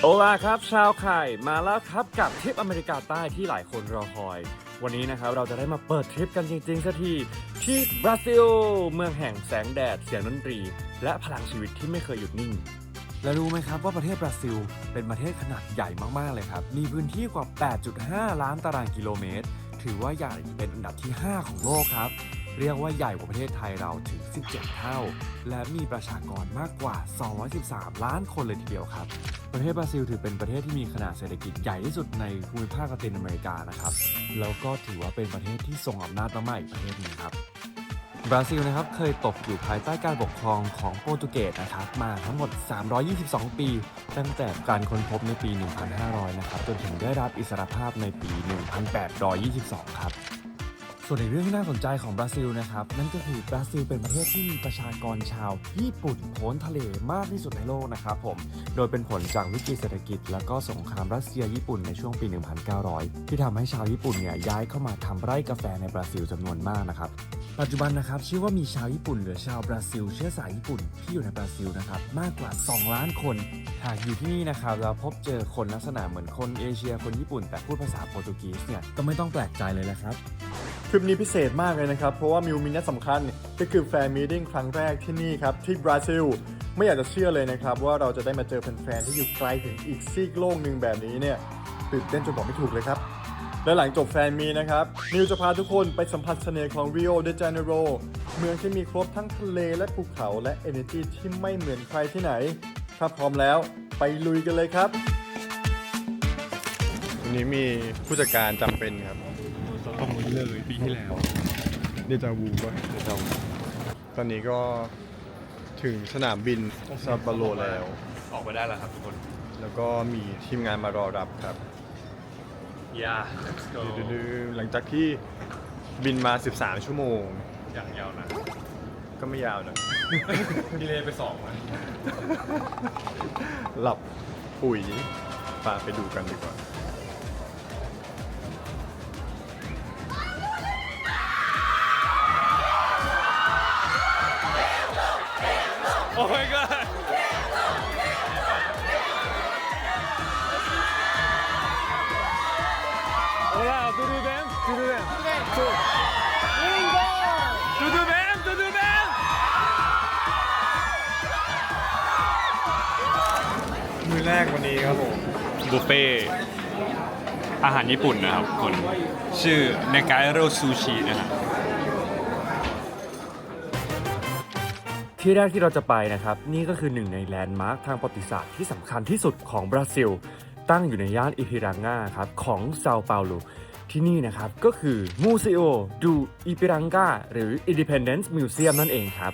โอลาครับชาวไข่มาแล้วครับกับทริปอเมริกาใต้ที่หลายคนรอคอย วันนี้นะครับเราจะได้มาเปิดทริปกันจริงๆสักทีที่บราซิลเมืองแห่งแสงแดดเสียงดนตรี และพลังชีวิตที่ไม่เคยหยุดนิ่ง และรู้ไหมครับว่าประเทศบราซิลเป็นประเทศขนาดใหญ่มากๆเลยครับมีพื้นที่กว่า 8.5 ล้านตารางกิโลเมตรถือว่าใหญ่เป็นอันดับที่ 5 ของโลกครับเรียกว่าใหญ่กว่าประเทศไทยเราถึง 17 เท่า และมีประชากรมากกว่า 213 ล้านคนเลยทีเดียวครับ ประเทศบราซิลถือเป็นประเทศที่มีขนาดเศรษฐกิจใหญ่ที่สุดในภูมิภาคละตินอเมริกานะครับ แล้วก็ถือว่าเป็นประเทศที่ทรงอำนาจมากๆอีกประเทศหนึงครับ บราซิลนะครับเคยตกอยู่ภายใต้การปกครองของโปรตุเกสนะครับมาทั้งหมด 322 ปี ตั้งแต่การค้นพบในปี 1500 นะครับจนถึงได้รับอิสรภาพในปี 1822 ครับ ส่วนอีกเรื่องที่น่าสนใจของบราซิลนะครับนั่นก็คือบราซิลเป็นประเทศที่มีประชากรชาวญี่ปุ่นพ้นทะเลมากที่สุดในโลกนะครับผมโดยเป็นผลจากวิกฤตเศรษฐกิจและก็สงครามรัสเซียญี่ปุ่นในช่วงปี 1900 ที่ทำให้ชาวญี่ปุ่นเนี่ยย้ายเข้ามาทำไร่กาแฟในบราซิลจำนวนมากนะครับปัจจุบันนะครับชื่อว่ามีชาวญี่ปุ่นหรือชาวบราซิลเชื้อสายญี่ปุ่นที่อยู่ในบราซิลนะครับมากกว่า 2 ล้านคนหากอยู่ที่นี่นะครับเราพบเจอคนลักษณะเหมือนคนเอเชียคนญี่ปุ่นแต่พูดภาษาโปรตุเกสเนี่ยก็ไม่ต้องแปลกใจเลยแหละครับ ทริปนี้พิเศษมากเลยนะครับ เพราะว่ามิวมีนัดสำคัญก็คือแฟนมีตติ้งครั้งแรกที่นี่ครับ ที่บราซิล ไม่อยากจะเชื่อเลยนะครับ ว่าเราจะได้มาเจอแฟนๆที่อยู่ไกลถึงอีกซีกโลกหนึ่งแบบนี้เนี่ยตื่นเต้นจนบอกไม่ถูกเลยครับ และหลังจบแฟนมีนะครับมิวจะพาทุกคนไปสัมผัสเสน่ห์ของริโอเดจาเนโรเมืองที่มีครบทั้งทะเลและภูเขาและ energy ที่ไม่เหมือนใครที่ไหนถ้าพร้อมแล้วไปลุยกันเลยครับวันนี้มีผู้จัดการจำเป็นครับตรงนี้เลยปีที่แล้วเดจาวูป่ะเดจาวูตอนนี้ก็ถึงสนามบินซาปาโลแล้วออกไปได้แล้วครับทุกคน แล้วก็มีทีมงานมารอรับครับ let's go หลังจากที่บินมา 13 ชั่วโมง อย่างยาวนะ ก็ไม่ยาวนะ ดีเลยไป2วัน หลับปุ๋ยพาไปดูกันดีกว่า Oh my god Hola, tudo bem? Tudo bem? Tudo bem? Tudo bem? มื้อแรกวันนี้ครับผม บุฟเฟ่อาหารญี่ปุ่นนะครับคนชื่อเนกายโรซูชินะครับที่แรกที่เราจะไปนะครับนี่ก็คือหนึ่งในแลนด์มาร์คทางประวัติศาสตร์ที่สำคัญที่สุดของบราซิลตั้งอยู่ในย่านอิพิรังกาครับของเซาเปาโลที่นี่นะครับก็คือ Museo do Ipiranga หรือ Independence Museum นั่นเองครับ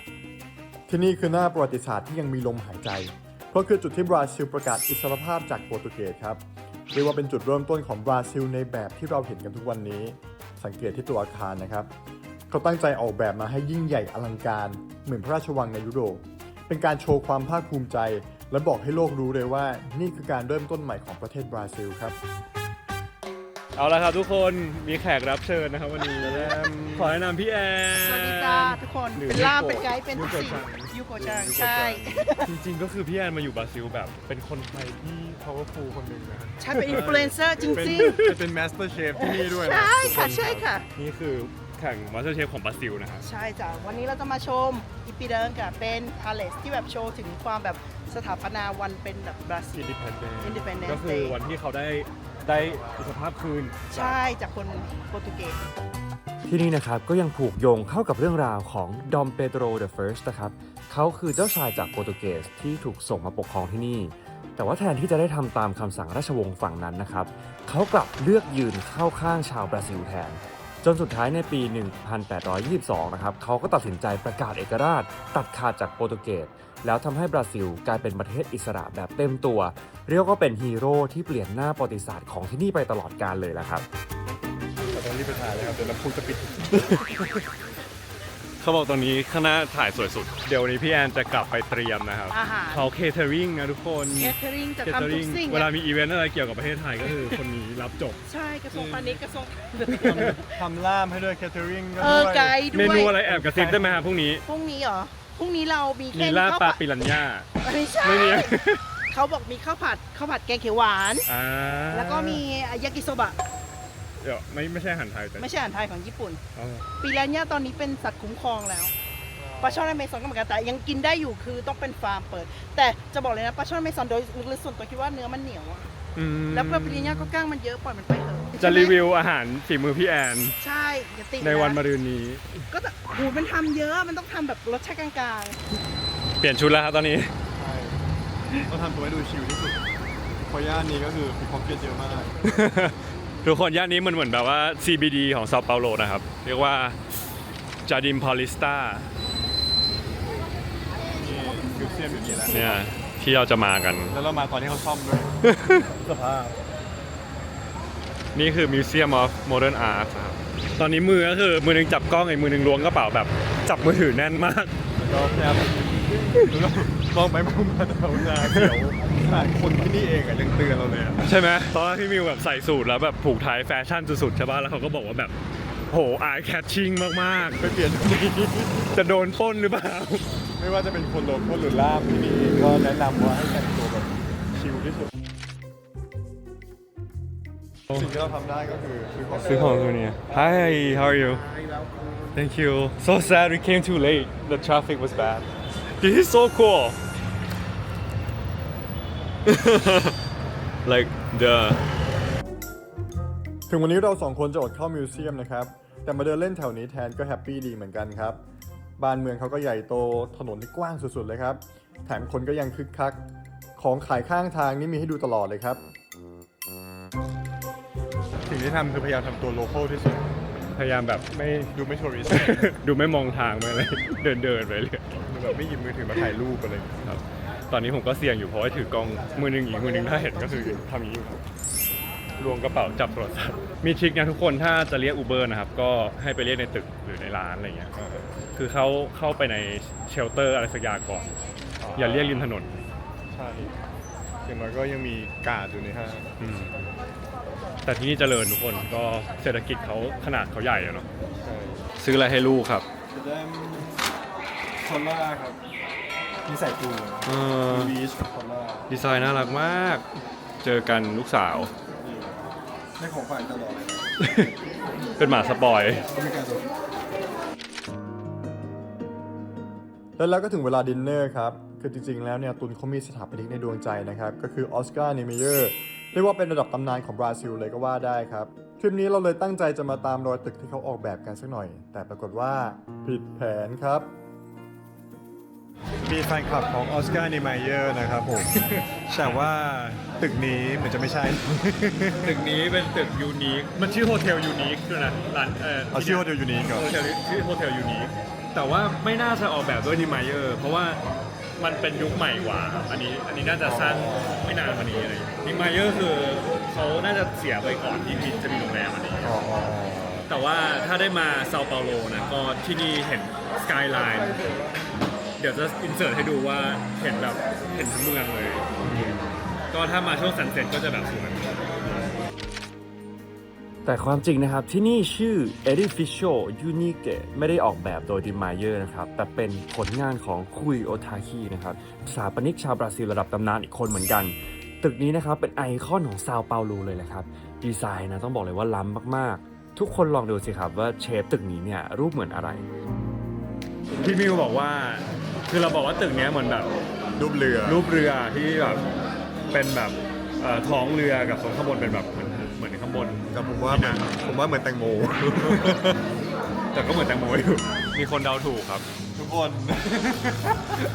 ที่นี่คือหน้าประวัติศาสตร์ที่ยังมีลมหายใจ เพราะคือจุดที่บราซิลประกาศอิสรภาพจากโปรตุเกสครับเรียกว่าเป็นจุดเริ่มต้นของบราซิลในแบบที่เราเห็นกันทุกวันนี้สังเกตที่ตัวอาคารนะครับเขาตั้งใจออกแบบมาให้ยิ่งใหญ่อลังการเหมือนพระราชวังในยุโรปเป็นการโชว์ความภาคภูมิใจและบอกให้โลกรู้เลยว่านี่คือการเริ่มต้นใหม่ของประเทศบราซิลครับเอาละครับทุกคนมีแขกรับเชิญนะครับวันนี้ขอแนะนำพี่แอน สวัสดีจ้าทุกคนเป็นล่ามเป็นไกด์เป็นทุกสิ่งยูโกจังใช่ จริงๆก็คือพี่แอนมาอยู่บราซิลแบบเป็นคนไทยที่ powerful คนหนึ่งนะ ใช่เป็นอินฟลูเอนเซอร์จริง เป็น Master Chef ที่นี่ด้วย ๆ นะ ใช่ค่ะใช่ค่ะ นี่คือแข่ง Master Chef ของบราซิลนะครับ ใช่จ้ะวันนี้เราจะมาชมอิปิเดิงกับเป็นพาเลสที่แบบโชว์ถึงความแบบสถาปนาวันเป็นแบบบราซิล Independence ก็คือ Day วันที่เขาได้อิสรภาพคืน ใช่จากคนโปรตุเกส ที่นี่นะครับก็ยังผูกโยงเข้ากับเรื่องราวของดอมเปโตรเดอะเฟิร์สนะครับเขาคือเจ้าชายจากโปรตุเกสที่ถูกส่งมาปกครองที่นี่ แต่ว่าแทนที่จะได้ทำตามคำสั่งราชวงศ์ฝั่งนั้นนะครับเขากลับเลือกยืนเข้าข้างชาวบราซิลแทน จนสุดท้ายในปี 1822 นะครับเขาก็ตัดสินใจประกาศเอกราชตัดขาดจากโปรตุเกสแล้วทำให้บราซิลกลายเป็นประเทศอิสระแบบเต็มตัว เรียกว่าเป็นฮีโร่ที่เปลี่ยนหน้าประวัติศาสตร์ของที่นี่ไปตลอดกาลเลยละครับ แต่ตอนนี้ไปถ่ายเลยครับเดี๋ยวน้ำพุจะปิด เขาบอกตรงนี้ข้างหน้าถ่ายสวยสุด เดี๋ยววันนี้พี่แอนจะกลับไปเตรียมนะครับ อาหาร เขาเคเทอริงนะทุกคน แคทเทอริงจะทำทุกสิ่ง เวลามีอีเวนต์อะไรเกี่ยวกับประเทศไทยก็คือคนนี้รับจบ ใช่กระทรวงพาณิชย์กระทรวง ทำล่ามให้ด้วย Catering ก็ เอ ด้ อ วย ไกด์ด้ เม วย นูอะไรแอบกระซิบได้ไหมครับพรุ่งนี้ พรุ่งนี้เหรอพรุ่งนี้เรามี มี แค่ ลาบ ข้าว ปลา ผัด ปิรันย่า ไม่ใช่ ไม่มี เขาบอกมีข้าวผัดแกงเขียวหวาน แล้วก็มียากิโซบะ เดี๋ยวไม่ใช่อาหารไทยแต่ ไม่ใช่อาหารไทยของญี่ปุ่น อ๋อ ปิรันย่าตอนนี้เป็นสัตว์คุ้มครองแล้วปลาช่อนอเมซอนก็เหมือนกันแต่ยังกินได้อยู่คือต้องเป็นฟาร์มเปิด แต่จะบอกเลยนะปลาช่อนอเมซอนโดยลึกๆส่วนตัวคิดว่าเนื้อมันเหนียวอะแล้วปิรันย่าก็ก้างมันเยอะปล่อยมันไปเถอะ จะรีวิวอาหารฝีมือพี่แอน ใช่อย่าติดะ ในวันมะรืนนี้ ก็แต่หูมันทำเยอะมันต้องทำแบบรสชาติกลาง เปลี่ยนชุดแล้วครับตอนนี้ ใช่ต้องทำตัวให้ดูชิลที่สุดเพราะย่านนี้ก็คือมีพ็อกเก็ตเยอะมาก ทุกคนย่านนี้มันเหมือนแบบว่า CBD ของเซาเปาโลนะครับ เรียกว่าจาดิมพาลิสตา นี่มิวเซียมอยู่นี่แหละ เนี่ยที่เราจะมากัน แล้วเรามาตอนที่เขาซ่อมด้วย สภาพ นี่คือ Museum of Modern Art นะครับ ตอนนี้มือก็คือมือหนึงจับกล้องอีกมือหนึงล้วงกระเป๋าแบบจับมือถือแน่นมาก แล้วก็พยายามมองไปมองมาแถวนาเขียวขนาดคนที่นี่เองอะยังเตือนเราเลยอะ ใช่ไหมตอนแรกพี่มิวแบบใส่สูทแล้วแบบผูกไทยแฟชั่นสุดๆใช่ป่ะแล้วเขาก็บอกว่าแบบโห eye catching มาก ไปเปลี่ยนตรงนี้ ๆ จะโดนปล้นหรือเปล่า ไม่ว่าจะเป็นคนโดนคนหรือล่ามที่นี่เองก็แนะนำว่าให้แต่งตัวแบบชิลที่สุด สิ่งที่เราทำได้ก็คือซื้อของ ซื้อของตัวนี้ Hi how are you Thank you so sad we came too late the traffic was bad This is so cool like the ถึงวันนี้เราสองคนจะอดเข้ามิวเซียมนะครับ แต่มาเดินเล่นแถวนี้แทนก็แฮปปี้ดีเหมือนกันครับ บ้านเมืองเขาก็ใหญ่โตถนนที่กว้างสุดๆเลยครับ แถมคนก็ยังคึกคัก ของขายข้างทางนี่มีให้ดูตลอดเลยครับ สิ่งที่ทำคือพยายามทำตัวโลคอลที่สุด พยายามแบบไม่ ดูไม่ทัวริสต์ ดูไม่มองทางไปเลย เดินไปเลย ดูแบบไม่หยิบมือถือมาถ่ายรูปอะไร ครับตอนนี้ผมก็เสี่ยงอยู่เพราะว่าถือกล้องมือหนึงอีกมือหนึงถ้าเห็นก็คือทำอย่างนี้อยู่ครับล้วงกระเป๋าจับโทรศัพท์มีทริคนะทุกคนถ้าจะเรียก Uber นะครับก็ให้ไปเรียกในตึกหรือในร้านอะไรเงี้ยคือเขาเข้าไปในเชลเตอร์อะไรสักอย่างก่อน อย่าเรียกริมถนน ใช่อย่างน้อยก็ยังมีการ์ดอยู่ในห้าง อืมแต่ที่นี่เจริญทุกคนก็เศรษฐกิจเขาขนาดเขาใหญ่อะเนาะ ใช่ ซื้ออะไรให้ลูกครับ จะได้คอลล่าครับมีใส่ปู วีชกับคอลล่า ดีไซน์น่ารักมาก เจอกันลูกสาว ได้ของฝากตลอดเลย เป็นหมาสปอย แล้วก็ถึงเวลาดินเนอร์ครับ คือจริงๆ แล้วเนี่ยตุนเขามีสถาปนิกในดวงใจนะครับ ก็คือออสการ์ เนเมเยอร์ เรียกว่าเป็นระดับตำนานของบราซิลเลยก็ว่าได้ครับ ทริปนี้เราเลยตั้งใจจะมาตามรอยตึกที่เขาออกแบบกันสักหน่อย แต่ปรากฏว่าผิดแผนครับ มีแฟนคลับของออสการ์ เนเมเยอร์นะครับผม แต่ว่าตึกนี้เหมือนจะไม่ใช่ ตึกนี้เป็นตึกยูนิค มันชื่อโฮเทลยูนิคด้วยนะร้านเอาชื่อโฮเทลยูนิคก่อน โฮเทลชื่อโฮเทลยูนิค แต่ว่าไม่น่าจะออกแบบด้วยดีไมเยอร์ เพราะว่ามันเป็นยุคใหม่กว่าครับอันนี้น่าจะสร้างไม่นานกว่านี้อะไรดีไมเยอร์คือเขาน่าจะเสียไปก่อนที่จะมีโรงแรมอันนี้ แต่ว่าถ้าได้มาเซาเปาโลนะก็ที่นี่เห็นสกายไลน์เดี๋ยวจะอินเสิร์ตให้ดูว่าเห็นแบบเห็นทั้งเมืองเลย ก็ถ้ามาช่วงซันเซ็ตก็จะแบบสวยแต่ความจริงนะครับที่นี่ชื่อ Edificio Unique ไม่ได้ออกแบบโดยดิมายเยอร์นะครับแต่เป็นผลงานของคุยโอทาคินะครับสถาปนิกชาวบราซิลระดับตำนานอีกคนเหมือนกัน ตึกนี้นะครับเป็นไอคอนของซาโปาโลเลยแหละครับดีไซน์นะต้องบอกเลยว่าล้ำมากๆทุกคนลองดูสิครับว่าเชฟตึกนี้เนี่ยรูปเหมือนอะไรพี่มิวบอกว่าคือเราบอกว่าตึกนี้เหมือนแบบรูปเรือที่แบบเป็นแบบท้องเรือกับตรงข้างบนเป็นแบบเหมือนข้างบน แต่ผมว่าเหมือนแตงโม แต่ก็เหมือนแตงโมอยู่มีคนเดาถูกครับ ทุกคน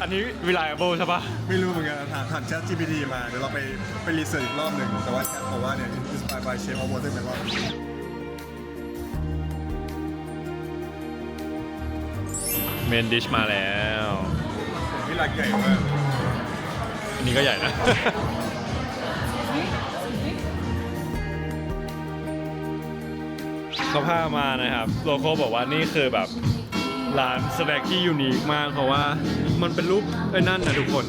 อันนี้ reliable ใช่ปะ ไม่รู้เหมือนกันถาม ChatGPT มาเดี๋ยวเราไปรีเสิร์ชอีกรอบหนึ่งแต่ว่าแชทบอกว่าเนี่ย inspired by Shape of Watermelon เมนดิชมาแล้ว นี่รักใหญ่มาก อันนี้ก็ใหญ่นะ เขาพามานะครับโลโก้บอกว่านี่คือแบบร้านสแน็คที่ยูนิคมากเพราะว่ามันเป็นรูปไอ้นั่นนะทุกคน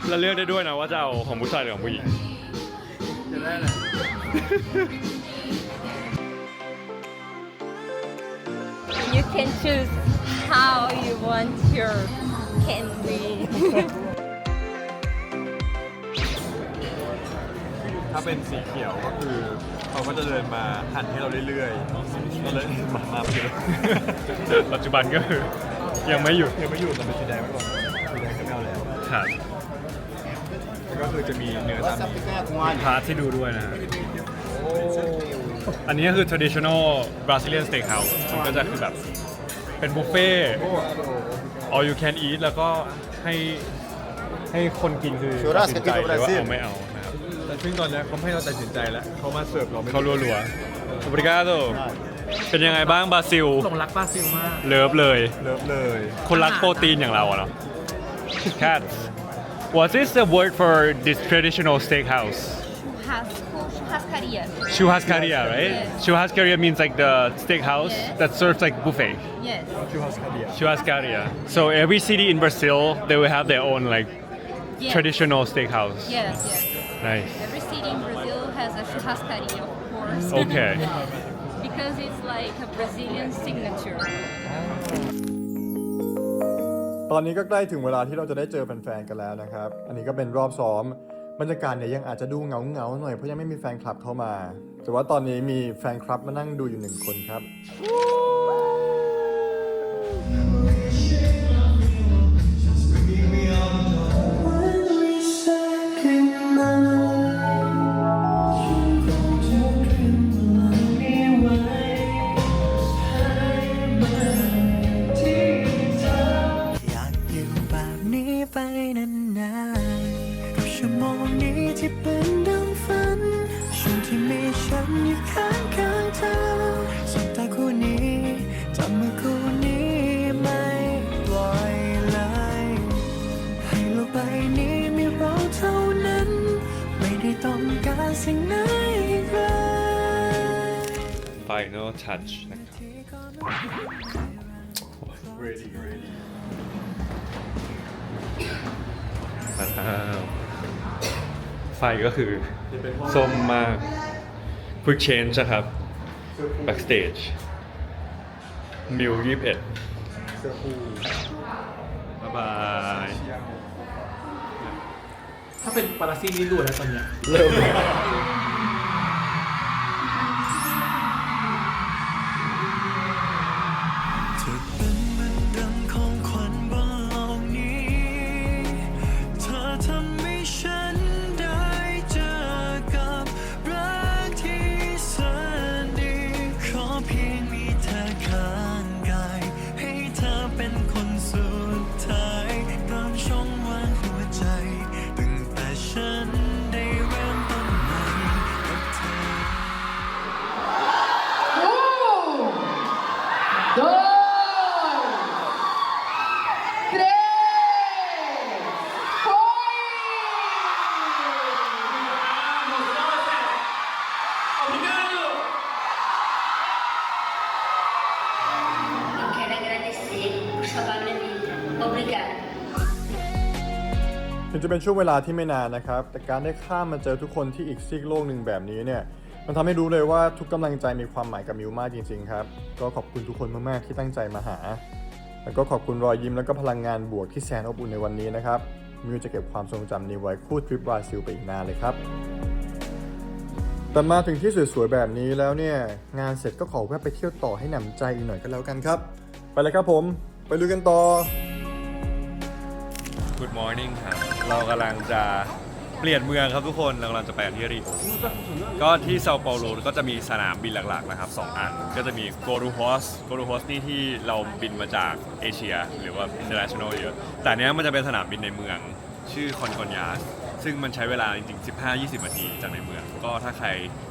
แล้วเลือกได้ด้วยนะว่าจะเอาของผู้ชายหรือของผู้หญิง จะได้เลย You can choose how you want your candy. เป็นสีเขียวก็คือเขาก็จะเดินมาหันให้เราเรื่อยๆก็เลยมาเยอะ ปัจจุบันก็คือยังไม่หยุด ยังไม่อยู่แต่เป็นสีแดงไว้ก่อนสีแดงก็ไม่เอาแล้ว ครับ แล้วก็คือจะมีเนื้อตามนี้ มีพาร์ทที่ดูด้วยนะฮะอันนี้ก็คือ traditional Brazilian steakhouse มันก็จะคือแบบเป็นบุฟเฟ่ all you can eat แล้วก็ให้คนกินคือตัดสินใจเลยว่าเอาไม่เอานะครับ แต่ซึ่งตอนนี้เขาให้เราตัดสินใจแล้วเขามาเสิร์ฟเราไม่ เขารัวๆ obrigado เป็นยังไงบ้างบราซิล หลงรักบราซิลมาก เลิฟเลย เลิฟเลย คนรักโปรตีนอย่างเราอะเนาะ Cat what is the word for this traditional steakhouse Churrascaria. churrascaria right Yes. churrascaria means like the steakhouse Yes. that serves like buffet Yes. ชูฮัสคาเดีย churrascaria so every city in Brazil they will have their own like Yes. traditional steakhouse Yes, yes. nice Every city in Brazil has a churrascaria, of course. Okay. Because it's like a Brazilian signature. ตอนนี้ก็ใกล้ถึงเวลาที่เราจะได้เจอแฟนๆกันแล้วนะครับ อันนี้ก็เป็นรอบซ้อม บรรยากาศเนี่ยยังอาจจะดูเหงาๆหน่อยเพราะยังไม่มีแฟนคลับเข้ามา แต่ว่าตอนนี้มีแฟนคลับมานั่งดูอยู่1 คนครับ อยากอยู่แบบนี้ไปนานๆกับชั่วโมงนี้ที่เป็นดังฝันช่วงที่มีฉันอยู่ข้างเธอสบตาคู่นี้จับมือคู่นี้ไม่ปล่อยเลยให้โลกใบนี้มีเราเท่านั้นไม่ได้ต้องการสิ่งไหนอีกเลย final touch นะครับ ready ready ไฟก็คือส้มมาก quick change นะครับ backstage มิว21บ๊ายบาย ถ้าเป็นปาราซี่นี่ดูแล้วตอนเนี้ย เริ่ม เธอเป็นเหมือนดังของขวัญบนโลกนี้ เธอทำให้ฉันได้เจอกับรักที่แสนดี ขอเพียงมีเธอข้างกายให้เธอเป็นคนสุดท้ายเติมช่องว่างหัวใจตั้งแต่ฉันได้เริ่มต้นใหม่กับเธอ Eu quero agradecer por salvar minha vida. Obrigada. ถึงจะเป็นช่วงเวลาที่ไม่นานนะครับ แต่การได้ข้ามมาเจอทุกคนที่อีกซีกโลกหนึ่งแบบนี้เนี่ย มันทำให้รู้เลยว่าทุกกำลังใจมีความหมายกับมิวมากจริงๆครับ ก็ขอบคุณทุกคนมากๆที่ตั้งใจมาหา แล้วก็ขอบคุณรอยยิ้มแล้วก็พลังงานบวกที่แสนอบอุ่นในวันนี้นะครับ มิวจะเก็บความทรงจำนี้ไว้คู่ทริปบราซิลไปอีกนานเลยครับ แต่มาถึงที่สวยๆแบบนี้แล้วเนี่ย งานเสร็จก็ขอแวะไปเที่ยวต่อให้หนำใจอีกหน่อยก็แล้วกันครับ ไปเลยครับผม ไปลุยกันต่อ Good morning ครับ เรากำลังจะเปลี่ยนเมืองครับทุกคน เรากำลังจะไปกันที่ริโอก็ที่เซาเปาโลก็จะมีสนามบินหลักๆนะครับ2 อัน ก็จะมีโกรูฮอสนี่ที่เราบินมาจากเอเชีย หรือว่า international เยอะ แต่อันเนี้ยมันจะเป็นสนามบินในเมืองชื่อคอนคอนยาสซึ่งมันใช้เวลาจริงๆ 15-20 นาทีจากในเมือง ก็ถ้าใคร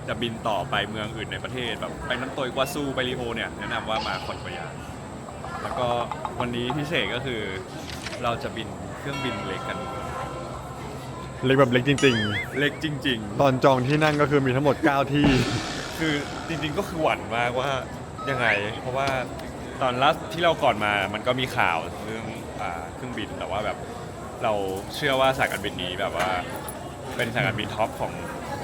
จะบินต่อไปเมืองอื่นในประเทศแบบไปน้ำตกกวาซูไปริโอเนี่ยแนะนำว่ามาคอนคอนยาส แล้วก็วันนี้พิเศษก็คือเราจะบินเครื่องบินเล็กกัน เล็กแบบเล็กจริง เล็กจริง ๆ ตอนจองที่นั่งก็คือมีทั้งหมด 9 ที่ ๆ คือจริงๆก็คือหวั่นมากว่ายังไง เพราะว่าตอนล่าที่เราก่อนมามันก็มีข่าวเรื่องเครื่องบินแต่ว่าแบบเราเชื่อว่าสายการบินนี้แบบว่าเป็นสายการบินท็อปของ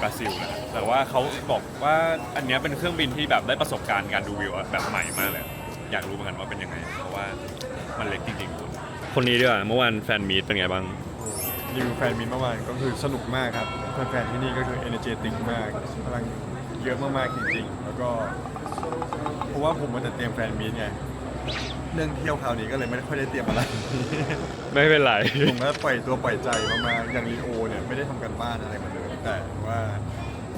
บราซิลนะแต่ว่าเขาบอกว่าอันเนี้ยเป็นเครื่องบินที่แบบได้ประสบการณ์การดูวิวแบบใหม่มากเลย อยากรู้เหมือนกันว่าเป็นยังไง เพราะว่ามันเล็กจริงๆคุณคนนี้ด้วยเมื่อวานแฟนมีตเป็นไงบ้าง รีวิวแฟนมิตรเมื่อวานก็คือสนุกมากครับแฟนๆที่นี่ก็คือ energetic มากพลังเยอะมากๆจริงๆแล้วก็เพราะว่าผมมาแต่เตรียมแฟนมิตรไงเรื่องเที่ยวคราวนี้ก็เลยไม่ค่อยได้เตรียมอะไร ไม่เป็นไร ผมก็ปล่อยตัวปล่อยใจมากๆอย่างลีโอเนี่ยไม่ได้ทำกันบ้านอะไรมาเลยแต่ว่า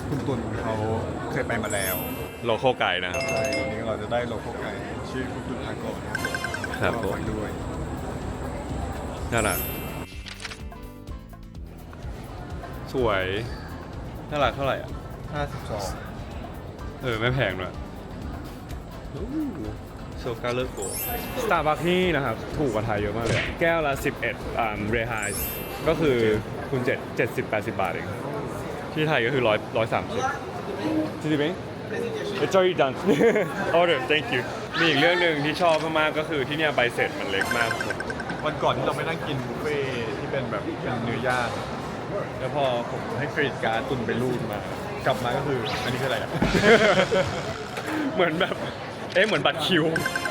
คุณตุลเขาเคยไปมาแล้ว โลโก้ไก่นะครับ ใช่วันนี้เราจะได้โลโก้ไก่ชื่อคุณตุลทากร ครับ ก็ ผม ฝากด้วย น่ารักสวยน่ารักเท่าไหร่อ่ะ 52 ไม่แพงด้วยโซกาเลอร์โกสตาร์บัคนี่นะครับถูกกว่าไทยเยอะมากเลยอะแก้วละ 11เรไฮส์ก็คือคุณ70-80 บาทเองที่ไทยก็คือ130จริงไหม It's already done order thank you มีอีกเรื่องหนึ่งที่ชอบมากๆก็คือที่เนี่ยใบเสร็จมันเล็กมาก วันก่อนที่เราไปนั่งกินบุฟเฟ่ที่เป็นแบบเป็นเนื้อย่างแล้วพอผมให้เครดิตการ์ดตุนไปรูดมา กลับมาก็คืออันนี้คืออะไรอ่ะ เหมือนแบบเหมือนบัตรคิว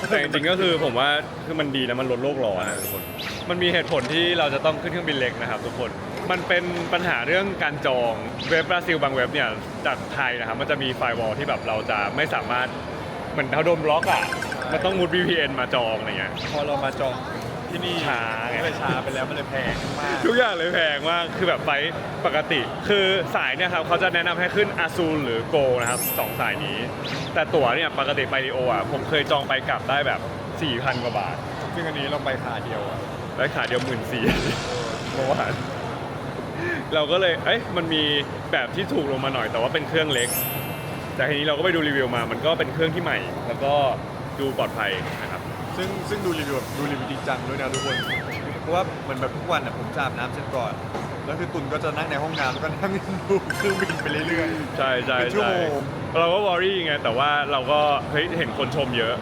แต่จริงๆก็คือผมว่าคือมันดีนะมันลดโลกร้อนนะทุกคนมันมีเหตุผลที่เราจะต้องขึ้นเครื่องบินเล็กนะครับทุกคนมันเป็นปัญหาเรื่องการจองเว็บบราซิลบางเว็บเนี่ยจากไทยนะครับมันจะมีไฟล์วอลที่แบบเราจะไม่สามารถเหมือนเขาโดนบล็อกอ่ะมันต้องมุด VPN มาจองอะไรเงี้ย พอเรามาจองที่นี่ ช้าไง ก็เลยช้าไปแล้วมันเลยแพงมาก ทุกอย่างเลยแพงมากคือแบบไฟล์ปกติ คือสายเนี่ยครับเขาจะแนะนำให้ขึ้นอาซูลหรือโกนะครับ2สายนี้ แต่ตั๋วเนี่ยปกติไปริโออ่ะผมเคยจองไปกลับได้แบบ 4,000 กว่าบาท ซึ่งอันนี้เราไปขาเดียวอะ ได้ขาเดียว 14,000 เมื่อวานเราก็เลยมันมีแบบที่ถูกลงมาหน่อยแต่ว่าเป็นเครื่องเล็ก แต่ทีนี้เราก็ไปดูรีวิวมามันก็เป็นเครื่องที่ใหม่ แล้วก็ดูปลอดภัยนะครับ ซึ่งดูรีวิวแบบดูรีวิวจริงจังด้วยนะทุกคน เพราะว่าเหมือนแบบทุกวันอ่ะผมจะอาบน้ำเสร็จก่อน แล้วคือตุนก็จะนั่งในห้องน้ำแล้วก็นั่งดูเครื่องบินไปเรื่อย ใช่ใช่ เป็นชั่ว ใช่ โมง เราก็วอรี่ไงแต่ว่าเราก็เห็นคนชมเยอะ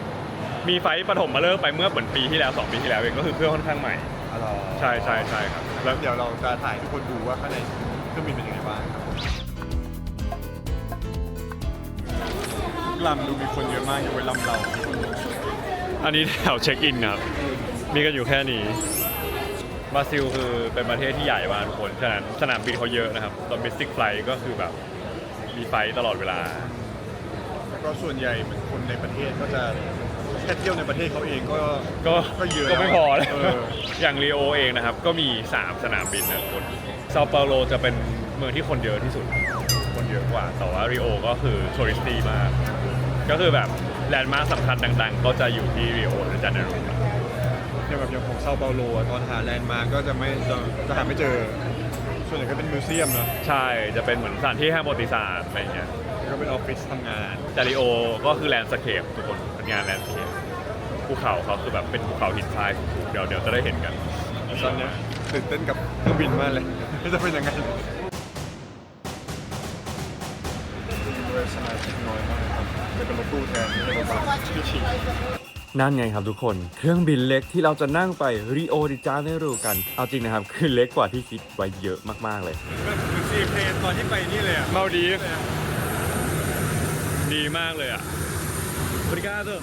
มีไฟล์ปฐมมาเลิกไปเมื่อเหมือนปีที่แล้ว2 ปีที่แล้วเองก็คือเครื่องค่อนข้างใหม่ ๆอะไร ใช่ใช่ใช่ครับ แล้วเดี๋ยวเราจะถ่ายให้ทุกคนดูว่าข้างในเครื่องบินเป็นยังไงบ้างครับลำดูมีคนเยอะมากอยู่ไว้ลำเรา อันนี้แถวเช็คอินครับ มีกันอยู่แค่นี้บราซิลคือเป็นประเทศที่ใหญ่มากทุกคนฉะนั้นสนามบินเขาเยอะนะครับตอน Domestic Flight ก็คือแบบมีไฟล์ตลอดเวลา แล้วก็ส่วนใหญ่เหมือนคนในประเทศก็จะแค่เที่ยวในประเทศเขาเองก็ ก็ เยอะ ก็ไม่พอแล้ว เออ อย่างรีโอเองนะครับ ก็มี 3 สนามบินนะคนเซาเปาโลจะเป็นเมืองที่คนเยอะที่สุด คนเยอะกว่า แต่ว่ารีโอก็คือทัวริสตี้มาก ก็คือแบบแลนด์มาร์คสำคัญดังๆ ก็จะอยู่ที่รีโอหรือจาเนโร อย่างแบบอย่างของเซาเปาโลอะตอนหาแลนด์มาร์คก็จะหาไม่เจอ ส่วนใหญ่ก็เป็นมิวเซียมเนาะ ใช่ จะเป็นเหมือนสถานที่แห่งประวัติศาสตร์อะไรอย่างเงี้ย แล้วก็เป็นออฟฟิศทำงาน จาริโอก็คือแลนด์สเคปทุกคนเป็นงานแลนด์สเคปภูเขาเขาคือแบบเป็นภูเขาหินทรายสูงๆเดี๋ยวจะได้เห็นกัน ตอนเนี้ยตื่นเต้นกับเครื่องบินมากเลย จะเป็นยังไงด้วยสมาชิกน้อยมากครับจะเป็นรถตู้แทนไม่ใช่รถบัสที่ฉี่ นั่นไงครับทุกคนเครื่องบินเล็กที่เราจะนั่งไปริโอดิจาเนโรกันเอาจริงนะครับคือเล็กกว่าที่คิดไว้เยอะมากๆเลย แบบเหมือนซีเพลนตอนที่ไปนี่เลยอ่ะ เมาดีฟดีมากเลยอ่ะบริการตัว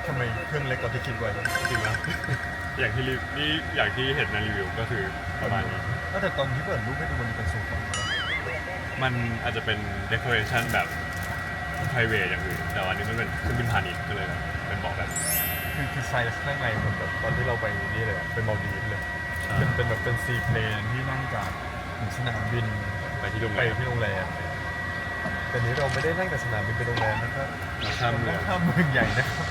ทำไมเครื่องเล็กกว่าที่คิดไว้จริงนะ อย่างที่นี่อย่างที่เห็นในรีวิวก็คือประมาณนี้ แต่ตอนที่เปิดรูปให้ดูมันเป็นสูตรของ มันอาจจะเป็นเดคอเรชันแบบ private อย่างอื่นแต่ว่าอันนี้มันเป็นเครื่องบินพาณิชย์ก็เลยแบบเป็นบอกแบบ คือไซส์ข้างในเหมือนแบบตอนที่เราไปนี่เลยเป็นมาลดีฟเลยเป็นแบบเป็นซีเพลนที่นั่งจากสนามบิน ไปที่โรงแร ไป ม ที่โรงแรมแต่นี้เราไม่ได้นั่งจากสนามบินไปโรงแรมนะครับ เราข้ามเมือง ข้ามเมืองใหญ่นะครับ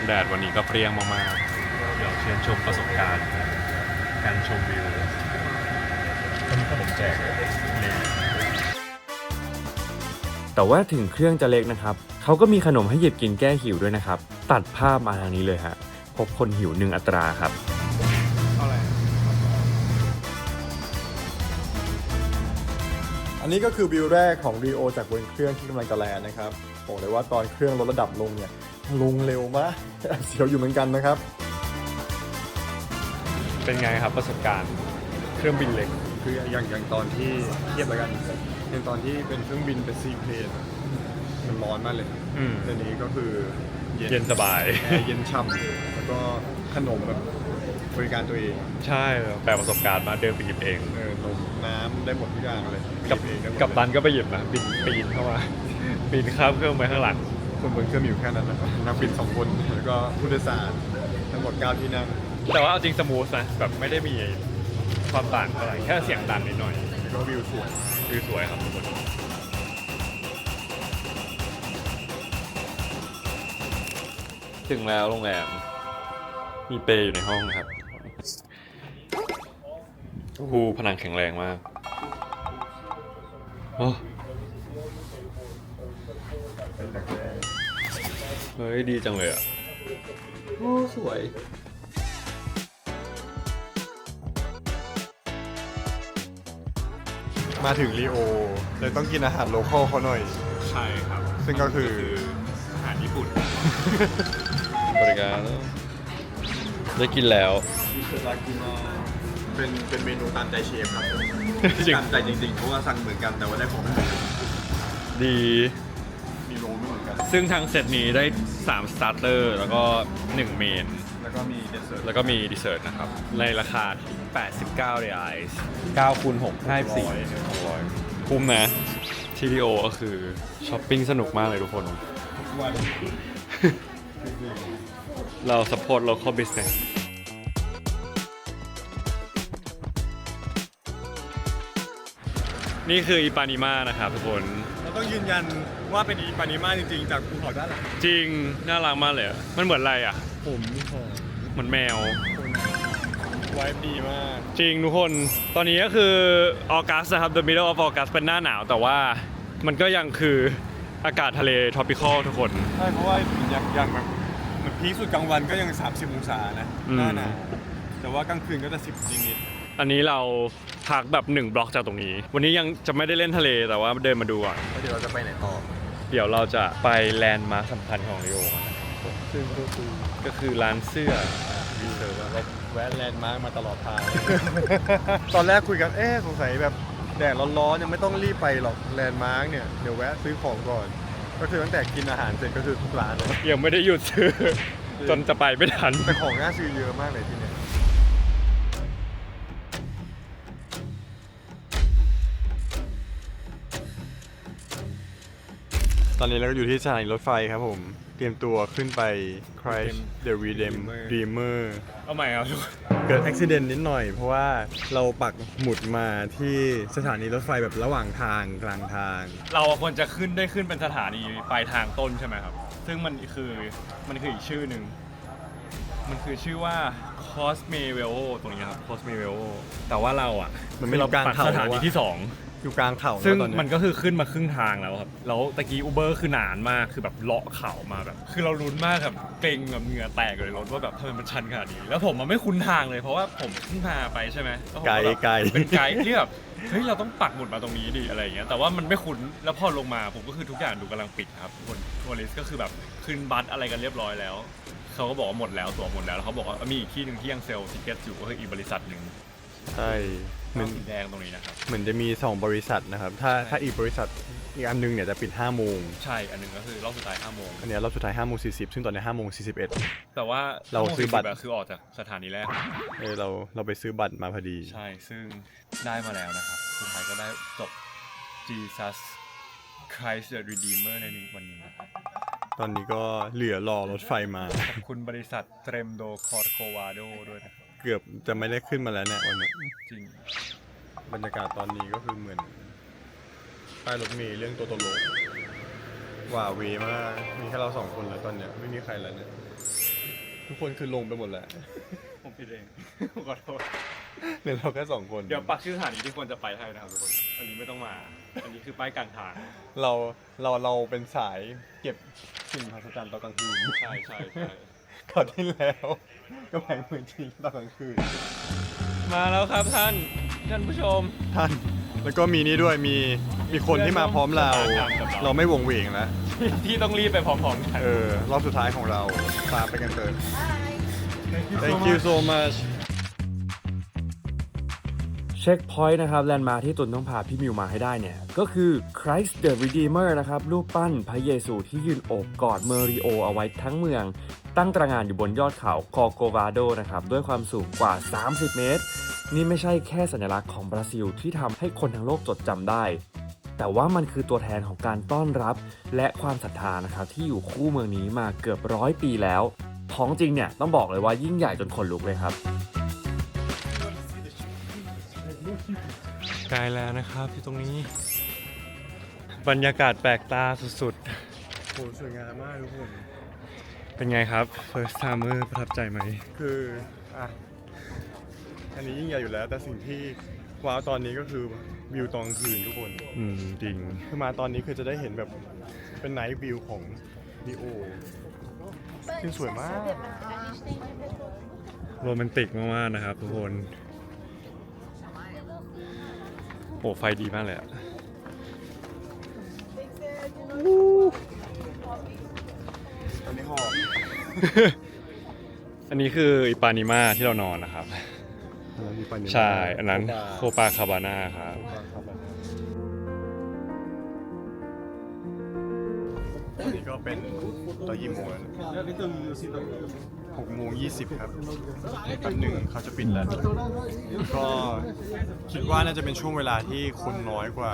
แดดวันนี้ก็เปรี้ยงมากๆเดี๋ยวเชิญชมประสบการณ์ การชมวิว มันมีขนมแจกเลย แต่ว่าถึงเครื่องจะเล็กนะครับเขาก็มีขนมให้หยิบกินแก้หิวด้วยนะครับตัดภาพมาทางนี้เลยฮะพบคนหิว1 อัตราครับ อะไรอันนี้ก็คือวิวแรกของรีโอจากบนเครื่องที่กำลังจะแลนด์นะครับบอกเลยว่าตอนเครื่องลดระดับลงเนี่ยลงเร็วมาก เสียวอยู่เหมือนกันนะครับ เป็นไงครับประสบการณ์เครื่องบินเล็ก คืออย่างตอนที่เทียบแล้วกันอย่างตอนที่เป็นเครื่องบินเป็นซีเพลนมันร้อนมากเลย อืม แต่นี้ก็คือ เย็นสบาย แอร์เย็นฉ่ำแล้วก็ขนมแบบ บริการตัวเอง ใช่แปลประสบการณ์มาเดินไปหยิบเอง นมน้ำได้หมดทุกอย่างเลย กับ หยิบเองได้หมด กับตันก็ไปหยิบนะปีนเข้ามา ปีนข้ามเครื่องไปข้างหลัง คนบนเครื่องมีอยู่แค่นั้นนะครับนักบิน2 คนแล้วก็ผู้โดยสารทั้งหมด9 ที่นั่ง แต่ว่าเอาจริงสมูทนะแบบไม่ได้มีความต่างเท่าไหร่แค่เสียงดังนิดหน่อย แล้วก็วิวสวย วิวสวยครับทุกคนถึงแล้วโรงแรมมีเปรย์อยู่ในห้องนะครับโอ้โหผนังแข็งแรงมากโอ้เฮ้ยดีจังเลยอ่ะโอ้สวย มาถึงลีโอเลยต้องกินอาหารโลคอลเขาหน่อย ใช่ครับ ซึ่งก็คือ อาหารญี่ปุ่น บริการได้กินแล้ว เป็นเมนูตามใจเชฟครับ จริง ตามใจจริงๆเพราะว่าสั่งเหมือนกันแต่ว่าได้ของไม่เหมือนกัน ดี มีโรไม่เหมือนกัน ซึ่งทางเซตนี้ได้3 สตาร์เตอร์แล้วก็1 เมน แล้วก็มีเดสเซอร์ แล้วก็มีดีเซอร์ตนะครับ ในราคา89 เรียล9คูณ6 54คุ้มนะที่ดีโอก็คือช้อปปิ้งสนุกมากเลยทุกคน วัน เรา support local business นี่คืออีปานิมานะครับทุกคน เราต้องยืนยันว่าเป็นอีปานิมาจริงๆจากภูเขาด้านหลัง จริง น่ารักมากเลยอะมันเหมือนอะไรอ่ะ ผมหอม เหมือนแมว ไวบ์ดีมาก จริงทุกคน ตอนนี้ก็คือออกัสนะครับ the middle of August เป็นหน้าหนาว แต่ว่ามันก็ยังคืออากาศทะเล tropical ทุกคน ใช่เพราะว่าอย่างแบบเหมือนพีคสุดกลางวันก็ยัง30 องศานะ อืม หน้าหนาวแต่ว่ากลางคืนก็จะ10นิด อันนี้เราพักแบบ1 บล็อกจากตรงนี้ วันนี้ยังจะไม่ได้เล่นทะเลแต่ว่าเดินมาดูก่อน ๆแล้วเดี๋ยวเราจะไปไหนต่อ เดี๋ยวเราจะไปแลนด์มาร์คสำคัญของริโอกันนะครับ ซึ่งก็คือ ร้านเสื้อ เราแวะแลนด์มาร์กมาตลอดทาง ตอนแรกคุยกันสงสัยแบบแดดร้อนๆยังไม่ต้องรีบไปหรอกแลนด์มาร์กเนี่ยเดี๋ยวแวะซื้อของก่อน ก็คือตั้งแต่กินอาหารเสร็จก็คือทุกร้านเลย ยังไม่ได้หยุดซื้อ จนจะไปไม่ทัน แต่ของน่าซื้อเยอะมากเลยที่เนี่ยตอนนี้เราก็อยู่ที่สถานีรถไฟครับผม เตรียมตัวขึ้นไป Christ the Redeemer เอาใหม่ครับ เกิดอุบิเหตุนิดหน่อย เพราะว่าเราปักหมุดมาที่สถานีรถไฟแบบระหว่างทางกลางทาง เราควรจะขึ้นเป็นสถานีปลายทางต้นใช่ไหมครับ ซึ่งมันคืออีกชื่อหนึ่ง มันคือชื่อว่า Cosme Velo ตรงนี้ครับ Cosme Velo แต่ว่าเราอ่ะ มันไม่ คือเรา อยู่กลาง ปัก เขา สถานีที่ อยู่กลางเขา 2 ซึ่ง แล้วตอนเนี้ย มันก็คือขึ้นมาครึ่งทางแล้วครับ แล้วตะกี้อูเบอร์คือนานมาก คือแบบเลาะเขามาแบบ คือเราลุ้นมากแบบเกรงแบบเหงื่อแตกเลยรถว่าแบบทำไมมันชันขนาดนี้ แล้วผมมันไม่คุ้นทางเลย เพราะว่าผมเพิ่งพาไปใช่ไหมแล้วผมแบบ ไกล เป็นไกด์ที่แบบ เฮ้ยเราต้องปักหมุดมาตรงนี้ดิอะไรอย่างเงี้ย แต่ว่ามันไม่คุ้น แล้วพอลงมาผมก็คือทุกอย่างดูกำลังปิดครับคนทัวริสก็คือแบบขึ้นบัสอะไรกันเรียบร้อยแล้ว เขาก็บอกว่าหมดแล้วตั๋วหมดแล้วแล้วเขาบอกว่ามีอีกที่หนึ่งที่ยังเซลล์ทิเก็ตอยู่ก็คืออีกบริษัทหนึ่ง ใช่เหมือน สีแดงตรงนี้นะครับ เหมือนจะมี 2 บริษัทนะครับ ถ้าอีกบริษัทอีกอันนึงเนี่ยจะปิด5 โมง ใช่ อันหนึงก็คือรอบสุดท้าย5 โมง อันเนี้ยรอบสุดท้าย5 โมง 40 ซึ่งตอนนี้5 โมง 41 แต่ว่า เราซื้อบัตร 5 โมง40คือออกจากสถานีแรก เราไปซื้อบัตรมาพอดี ใช่ ซึ่งได้มาแล้วนะครับ สุดท้ายก็ได้จบ Jesus Christ the Redeemer ในวันนี้ ตอนนี้ก็เหลือรอรถไฟมา ขอบคุณบริษัทเทรมโดคอร์โควาโดด้วยนะครับ เกือบจะไม่ได้ขึ้นมาแล้วเนี่ยวันนี้ จริง บรรยากาศตอนนี้ก็คือเหมือนป้ายรถเมล์เรื่องโตโตโร่ว่าเวมาก มีแค่เรา2 คนแล้วตอนเนี้ยไม่มีใครแล้วเนี่ย ทุกคนคือลงไปหมดแล้ว ผมผิดเอง ขอโทษ เหลือเราแค่2 คน เดี๋ยวปักชื่อสถานีที่ควรจะไปให้นะครับทุกคน อันนี้ไม่ต้องมา อันนี้คือป้ายกลางทาง เราเป็นสายเก็บสิ่งมหัศจรรย์ตอนกลางคืน ใช่ใช่ใช่ คราวที่แล้วก็แพงพื้นที่ตอนกลางคืน มาแล้วครับท่านผู้ชม ท่าน แล้วก็มีนี่ด้วยมีคนที่มาพร้อมเรา เราไม่วงเวงแล้ว ที่ต้องรีบไปพร้อมๆกัน รอบสุดท้ายของเราตามไปกันเถอะ Thank you so much เช็คพอยต์นะครับแลนด์มาร์คที่ตุนต้องพาพี่มิวมาให้ได้เนี่ย ก็คือ Christ the Redeemer นะครับ รูปปั้นพระเยซูที่ยืนโอบกอดเมอริโอเอาไว้ทั้งเมือง ตั้งตระหง่านอยู่บนยอดเขาคอโกวาโดนะครับด้วยความสูงกว่า 30 เมตร นี่ไม่ใช่แค่สัญลักษณ์ของบราซิลที่ทำให้คนทั้งโลกจดจำได้ แต่ว่ามันคือตัวแทนของการต้อนรับและความศรัทธานะครับที่อยู่คู่เมืองนี้มาเกือบ100 ปีแล้วของจริงเนี่ยต้องบอกเลยว่ายิ่งใหญ่จนขนลุกเลยครับใกล้แล้วนะครับที่ตรงนี้บรรยากาศแปลกตาสุดๆ โหสวยงามมากทุกคน เป็นไงครับ first timer ประทับใจไหม คืออันนี้ยิ่งใหญ่อยู่แล้วแต่สิ่งที่ว้าวตอนนี้ก็คือวิวตอนกลางคืนทุกคน จริง คือมาตอนนี้คือจะได้เห็นแบบเป็นไนท์วิวของดิโอซึ่งสวยมาก โรแมนติกมากๆนะครับทุกคนโอ้ไฟดีมากเลยอะ ตอนนี้หอบ อันนี้คืออิปานิมาที่เรานอนนะครับ ใช่ อันนั้นโคปาคาบาน่าครับ อันนี้ก็เป็นตอนกี่โมง6:20 ครับแป๊บหนึ่งเขาจะปิดแล้ว ก็คิดว่าน่าจะเป็นช่วงเวลาที่คนน้อยกว่า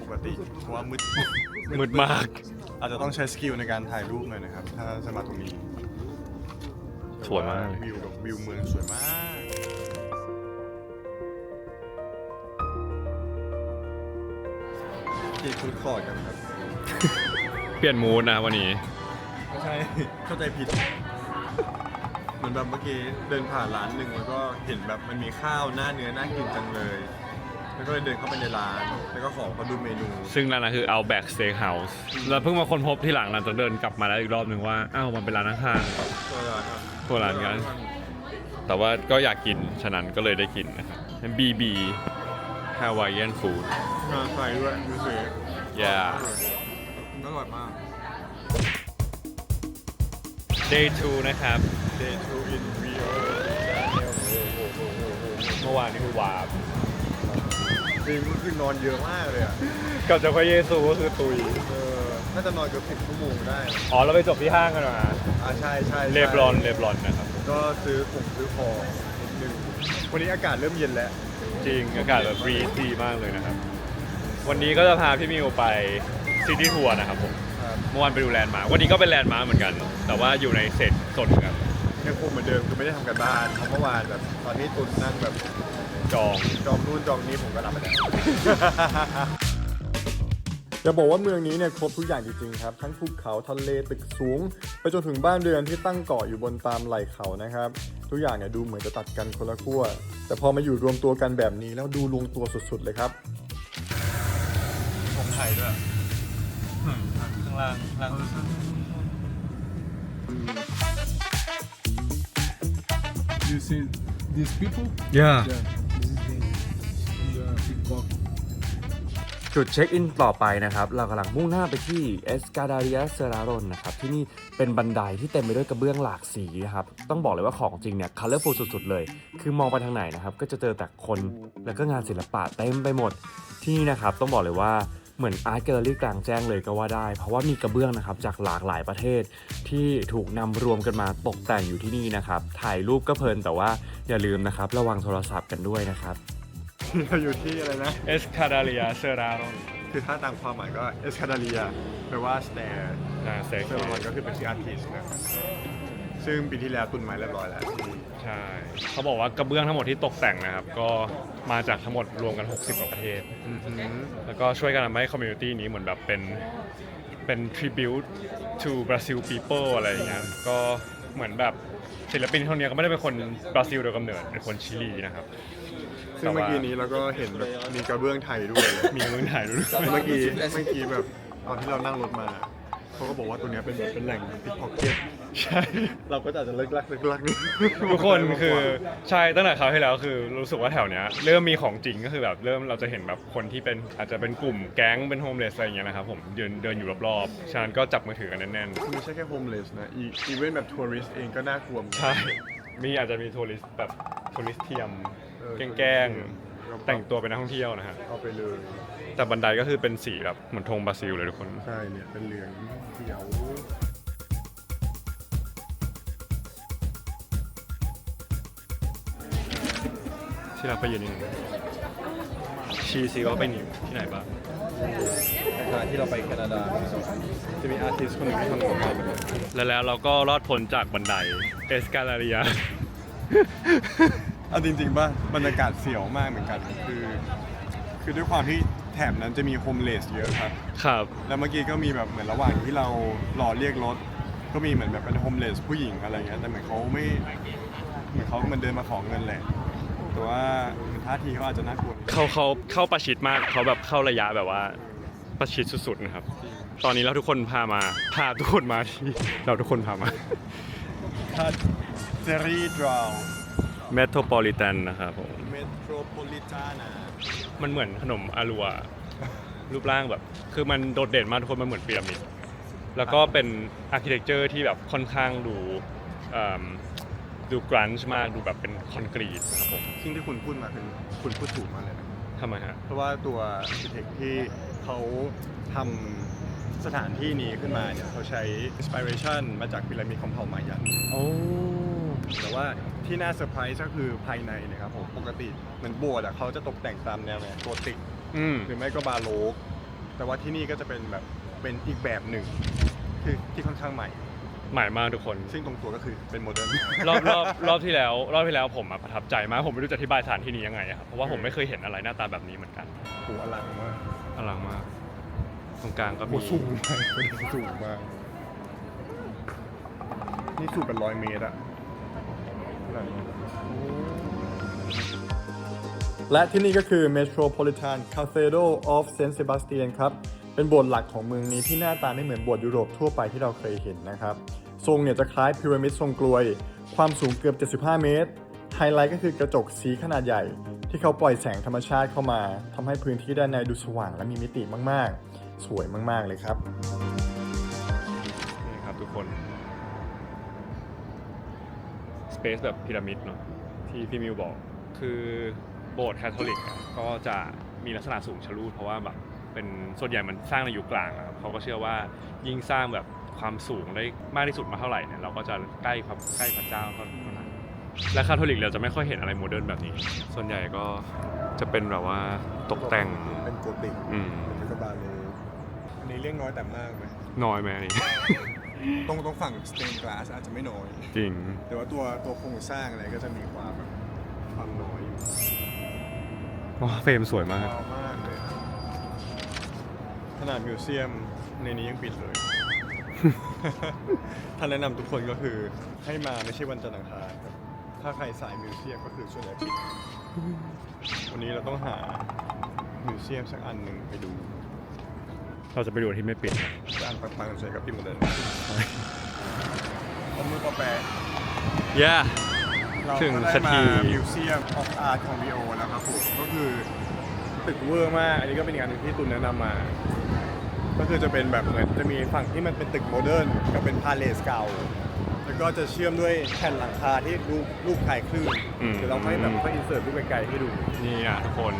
ปกติ เพราะว่ามืดมาก อาจจะต้องใช้สกิลในการถ่ายรูปหน่อยนะครับ ถ้าจะมาตรงนี้ สวยมากเลย วิวเมืองสวยมาก ที่ฟูดคอร์ทกันครับ เปลี่ยนมูดนะวันนี้ ไม่ใช่ เข้าใจผิด เหมือนแบบเมื่อกี้เดินผ่านร้านหนึ่งแล้วก็เห็นแบบมันมีข้าวหน้าเนื้อน่ากินจังเลย แล้วก็เลยเดินเข้าไปในร้าน แล้วก็ขอเขาดูเมนู ซึ่งร้านนั้นคือ Outback Steakhouse เราเพิ่งมาค้นพบที่หลังหลังจากเดินกลับมาแล้วอีกรอบหนึ่งว่าอ้าวมันเป็นร้านข้าง ตัวร้านครับ ๆตัวร้านกัน แต่ว่าก็อยากกิน ฉะนั้นก็เลยได้กินนะครับ BB Hawaiian Food งานไฟด้วยดูสิ yeah อร่อยมาก Day 2 นะครับ Day 2 in Rio เมื่อวานนี้คือวาบ จริงก็คือนอนเยอะมากเลยอ่ะ กับเจ้าพระเยซูก็คือตุย น่าจะนอนเกือบ10 ชั่วโมงได้ อ๋อเราไปจบที่ห้างกันมา ใช่ใช่ เลบรอนนะครับ ก็ซื้อของนิดนึงวันนี้อากาศเริ่มเย็นแล้ว จริงอากาศแบบบรีซีมากเลยนะครับ วันนี้ก็จะพาพี่มิวไปซิตี้ทัวร์นะครับผม ครับ เมื่อวานไปดูแลนด์มาร์ควันนี้ก็เป็นแลนด์มาร์คเหมือนกัน แต่ว่าอยู่ในเศษโซนครับ ยังคงเหมือนเดิมคือไม่ได้ทำกันบ้านเพราะเมื่อวานแบบตอนนี้ตุนนั่งแบบ จอง จองนู่นจองนี้ผมก็รับไปแล้ว จะบอกว่าเมืองนี้เนี่ยครบทุกอย่างจริงๆครับ ทั้งภูเขาทะเลตึกสูง ไปจนถึงบ้านเรือนที่ตั้งเกาะอยู่บนตามไหล่เขานะครับ ทุกอย่างเนี่ยดูเหมือนจะตัดกันคนละขั้วแต่พอมาอยู่รวมตัวกันแบบนี้แล้วดูลงตัวสุดๆเลยครับของไทยด้วย ข้างล่าง You see these people? yeah This is the peacock. จุดเช็คอินต่อไปนะครับเรากำลังมุ่งหน้าไปที่ Escadaria Serraron นะครับที่นี่เป็นบันไดที่เต็มไปด้วยกระเบื้องหลากสีนะครับต้องบอกเลยว่าของจริงเนี่ย colorful สุดๆเลยคือมองไปทางไหนนะครับก็จะเจอแต่คนแล้วก็งานศิลปะเต็มไปหมดที่นี่นะครับต้องบอกเลยว่าเหมือนอาร์ตแกลเลอรี่กลางแจ้งเลยก็ว่าได้เพราะว่ามีกระเบื้องนะครับจากหลากหลายประเทศที่ถูกนำรวมกันมาตกแต่งอยู่ที่นี่นะครับถ่ายรูปก็เพลินแต่ว่าอย่าลืมนะครับระวังโทรศัพท์กันด้วยนะครับ เราอยู่ที่อะไรนะ Escadaria Serraron คือถ้าตามความหมายก็ Escadaria แปลว่า stair เซ็ก เซอร์มันก็คือเป็นชื่ออาร์ติสต์นะครับซึ่งปีที่แล้วตุนไม้เรียบร้อยแล้วที่ ใช่เขาบอกว่ากระเบื้องทั้งหมดที่ตกแต่งนะครับก็มาจากทั้งหมดรวมกัน 60 กว่าประเทศ แล้วก็ช่วยกันทำให้คอมมูนิตี้นี้เหมือนแบบเป็น tribute to Brazil people อะไรอย่างเงี้ยก็เหมือนแบบศิลปินคนนี้ก็ไม่ได้เป็นคนบราซิลโดยกำเนิดเป็นคนชิลีนะครับ ซึ่งเมื่อกี้นี้เราก็เห็นแบบมีกระเบื้องไทยด้วย มีเมืองไทยด้วย เมื่อกี้แบบตอนที่เรานั่งรถมาเขาก็บอกว่าตัวเนี้ยเป็นแหล่งพิกพ็อกเก็ต ใช่ เราก็อาจจะเลิกลักนิด ทุกคนคือใช่ตั้งแต่คราวที่แล้วคือรู้สึกว่าแถวเนี้ยเริ่มมีของจริงก็คือแบบเริ่มเราจะเห็นแบบคนที่เป็นอาจจะเป็นกลุ่มแก๊งเป็นโฮมเลสอะไรอย่างเงี้ยนะครับผมเดินอยู่รอบๆฉะนั้นก็จับมือถือกันแน่น ไม่ใช่แค่โฮมเลสนะอีเวนต์แบบทัวริสต์เองก็น่ากลัวเหมือน ๆ กัน ใช่มีอาจจะมีทัวริสต์แบบทัวริสต์เทียมแกล้งๆแต่งตัวเป็นนักท่องเที่ยวนะฮะ เอาไปเลย แต่บันไดก็คือเป็นสีแบบเหมือนธงบราซิลเลยทุกคน ใช่เนี่ยเป็นเหลืองเขียว ที่เราไปอยู่นี่ชี้ซิว่าไปที่ไหนบ้าง ในขณะที่เราไปแคนาดาจะมีอาร์ติสต์คนหนึ่งที่ทำของไทยเหมือนกัน แล้วเราก็รอดพ้นจากบันไดเอสกาลาเรีย เอาจริงๆป่ะบรรยากาศเสียวมากเหมือนกันคือด้วยความที่แถบนั้นจะมีโฮมเลสเยอะครับ ครับ แล้วเมื่อกี้ก็มีแบบเหมือนระหว่างที่เรารอเรียกรถก็มีเหมือนแบบเป็นโฮมเลสผู้หญิงอะไรเงี้ยแต่เหมือนเขามันเดินมาขอเงินแหละแต่ว่าท่าทีเขาอาจจะน่ากลัวนิดนึง เขาเข้าประชิดมากเขาแบบเข้าระยะแบบว่าประชิดสุดๆนะครับ ตอนนี้เราทุกคนพาทุกคนมาที่เราทุกคนพามา ถ้าเจอรี่ดราว เมโทรโพลิแทนนะครับผม เมโทรโพลิตานา มันเหมือนขนมอารัวรูปร่างแบบ คือมันโดดเด่นมากทุกคนมันเหมือนพีระมิดแล้วก็เป็นอาร์เคเต็กเจอร์ที่แบบค่อนข้างดูกรันช์มากดูแบบเป็นคอนกรีตนะครับผม ซึ่งที่คุณพูดมาคือคุณพูดถูกมากเลยนะ ทำไมฮะ เพราะว่าตัวอาร์คิเทคที่เขาทำสถานที่นี้ขึ้นมาเนี่ยเขาใช้อินสปิเรชันมาจากพีระมิดของเผ่ามายัน โอ้ แต่ว่าที่น่าเซอร์ไพรส์ก็คือภายในนะครับผมปกติเหมือนโบสถ์อะเขาจะตกแต่งตามแนวแบบโกธิกหรือไม่ก็บาโรกแต่ว่าที่นี่ก็จะเป็นแบบเป็นอีกแบบหนึ่งที่ค่อนข้างใหม่ หมายมากทุกคน ซึ่งตรงตัวก็คือเป็นโมเดิร์น รอบที่แล้วผมประทับใจมากผมไม่รู้จะอธิบายสถานที่นี้ยังไงอะครับเพราะว่าผมไม่เคยเห็นอะไรหน้าตาแบบนี้เหมือนกัน โหอลังมาก อลังมากตรงกลางก็มี สูงมากสูงมากนี่สูงเป็น100 เมตรอะและที่นี่ก็คือ Metropolitan Cathedral of Saint Sebastian ครับ เป็นโบสถ์หลักของเมืองนี้ที่หน้าตาไม่เหมือนโบสถ์ยุโรปทั่วไปที่เราเคยเห็นนะครับ ทรงเนี่ยจะคล้ายพีระมิดทรงกลวย ความสูงเกือบ 75 เมตร ไฮไลท์ก็คือกระจกสีขนาดใหญ่ ที่เขาปล่อยแสงธรรมชาติเข้ามาทำให้พื้นที่ด้านในดูสว่างและมีมิติมากๆ สวยมากๆเลยครับ นี่ครับทุกคนสเปซแบบพีระมิดเนาะที่พี่มิวบอกคือโบสถ์คาทอลิกอะก็จะมีลักษณะสูงชะลูดเพราะว่าแบบเป็นส่วนใหญ่มันสร้างในยุคกลางอะครับเขาก็เชื่อว่ายิ่งสร้างแบบความสูงได้มากที่สุดมาเท่าไหร่เนี่ยเราก็จะใกล้พระเจ้าเท่านั้นและคาทอลิกเราจะไม่ค่อยเห็นอะไรโมเดิร์นแบบนี้ ส่วนใหญ่ก็จะเป็นแบบว่าตกแต่ง เป็นโกธิกเป็นกระบาลเลยอันนี้เรียกน้อยแต่มากไหม น้อยไหมอันนี้ ตรงฝั่งสเตนกลาสอาจจะไม่น้อย จริง แต่ว่าตัวโครงสร้างอะไรก็จะมีความแบบความน้อยอยู่ ว้าเฟรมสวยมาก ว้าวมากเลยขนาดมิวเซียมในนี้ยังปิดเลย ท่านแนะนำทุกคนก็คือให้มาไม่ใช่วันจันทร์อังคารครับถ้าใครสายมิวเซียมก็คือส่วนใหญ่ปิด วันนี้เราต้องหามิวเซียมสักอันหนึ่งไปดู เราจะไปดูที่ไม่ปิด จะอันปังๆใส่กับพี่โมเดิร์นเอามือปอแปะ yeah เรา ถึง ก็ได้ สัก มา ที มิวเซียมออฟอาร์ตของวีโอแล้วครับผมก็คือตึกเวอร์มาก อันนี้ก็เป็นอีกอันหนึ่งที่ตุนแนะนำมา ก็คือจะเป็นแบบเหมือนจะมีฝั่งที่มันเป็นตึกโมเดิร์นกับเป็นพาเลสเก่า แล้วก็จะเชื่อมด้วยแผ่นหลังคาที่รูปคล้ายคลื่นเดี๋ยวเราให้แบบค่อยอินเสิร์ตรูปไกลๆให้ดู นี่อ่ะทุกคน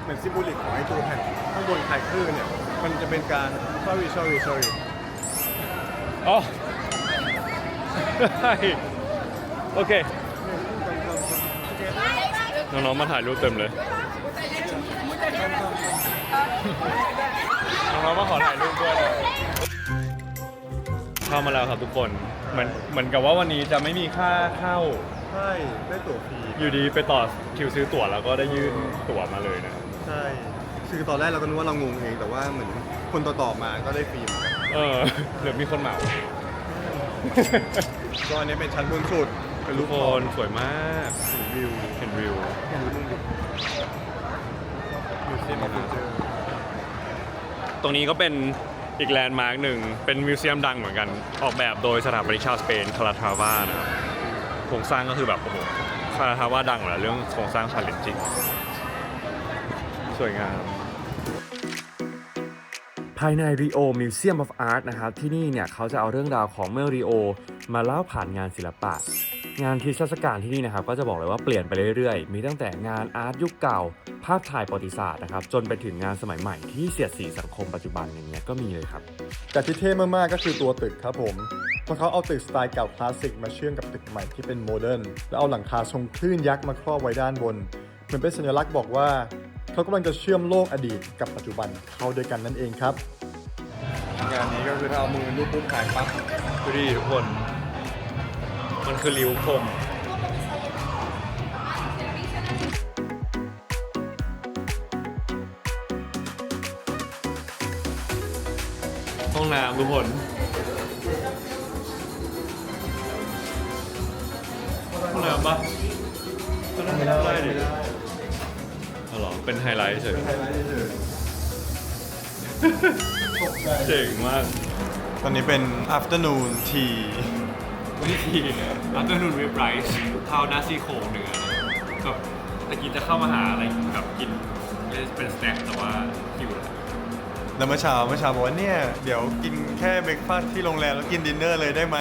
เหมือนซิมโบลิกของไอ้ตัวแผ่นข้างบนคล้ายคลื่นเนี่ยมันจะเป็นการ sorry อ๋อ โอเค น้องๆมาถ่ายรูปเต็มเลย น้องๆมาขอถ่ายรูปด้วยนะเข้ามาแล้วครับทุกคน เหมือนกับว่าวันนี้จะไม่มีค่าเข้า ใช่ได้ตั๋วฟรี อยู่ดีไปต่อคิวซื้อตั๋วแล้วก็ได้ยื่นตั๋วมาเลยนะ ใช่คือตอนแรกเราก็นึกว่าเรางงเองแต่ว่าเหมือนคนต่อๆมาก็ได้ฟรีเหมือนกัน หรือมีคนเหมา ก็อันนี้เป็นชั้นบนสุดเป็นรู ทุ ป กคนสวยมาก เห็นวิว เห็นวิว เห็นรูปมุมดิมิวเซียมออฟฟิวเจอร์ ตรงนี้ก็เป็นอีกแลนด์มาร์กหนึ่งเป็นมิวเซียมดังเหมือนกัน ออกแบบโดยสถาปนิกชาวสเปนคาราทาวานะครับโครงสร้างก็คือแบบโอ้โหคาราทาวาดังอยู่แล้วเรื่องโครงสร้างชาเลนจริงสวยงาม ภายใน Rio Museum of Art นะครับที่นี่เนี่ยเขาจะเอาเรื่องราวของเมืองริโอมาเล่าผ่านงานศิลปะ งานเทศกาลที่นี่นะครับก็จะบอกเลยว่าเปลี่ยนไปเรื่อยๆมีตั้งแต่งานอาร์ตยุคเก่าภาพถ่ายประวัติศาสตร์นะครับจนไปถึงงานสมัยใหม่ที่เสียดสีสังคมปัจจุบันอย่างเงี้ยก็มีเลยครับ แต่ที่เท่มากๆก็คือตัวตึกครับผมเพราะเขาเอาตึกสไตล์เก่าคลาสสิกมาเชื่อมกับตึกใหม่ที่เป็นโมเดิร์นแล้วเอาหลังคาทรงคลื่นยักษ์มาครอบไว้ด้านบนเหมือนเป็นสัญลักษณ์บอกว่าเขากำลังจะเชื่อมโลกอดีตกับปัจจุบันเข้าด้วยกันนั่นเองครับงานนี้ก็คือถ้าเอามือลูบปุ๊บหายปั๊บ ดูดิทุกคนมันคือริ้วพรมห้องน้ำทุกคนห้องน้ำปะก็นั่งไม่ได้ดิเอาหรอเป็นไฮไลท์เฉยเจ๋งมาก ตอนนี้เป็น afternoon tea วิธีอัพเดอร์นูนเวฟไรซ์ข้าวหน้าซี่โครงเนื้อแบบตะกี้จะเข้ามาหาอะไรแบบกินเป็นสแน็คแต่ว่าหิวแล้ว แล้วเมื่อเช้าบอกว่าเนี่ยเดี๋ยวกินแค่เบรกฟาสต์ที่โรงแรมแล้วกินดินเนอร์เลยได้ไหม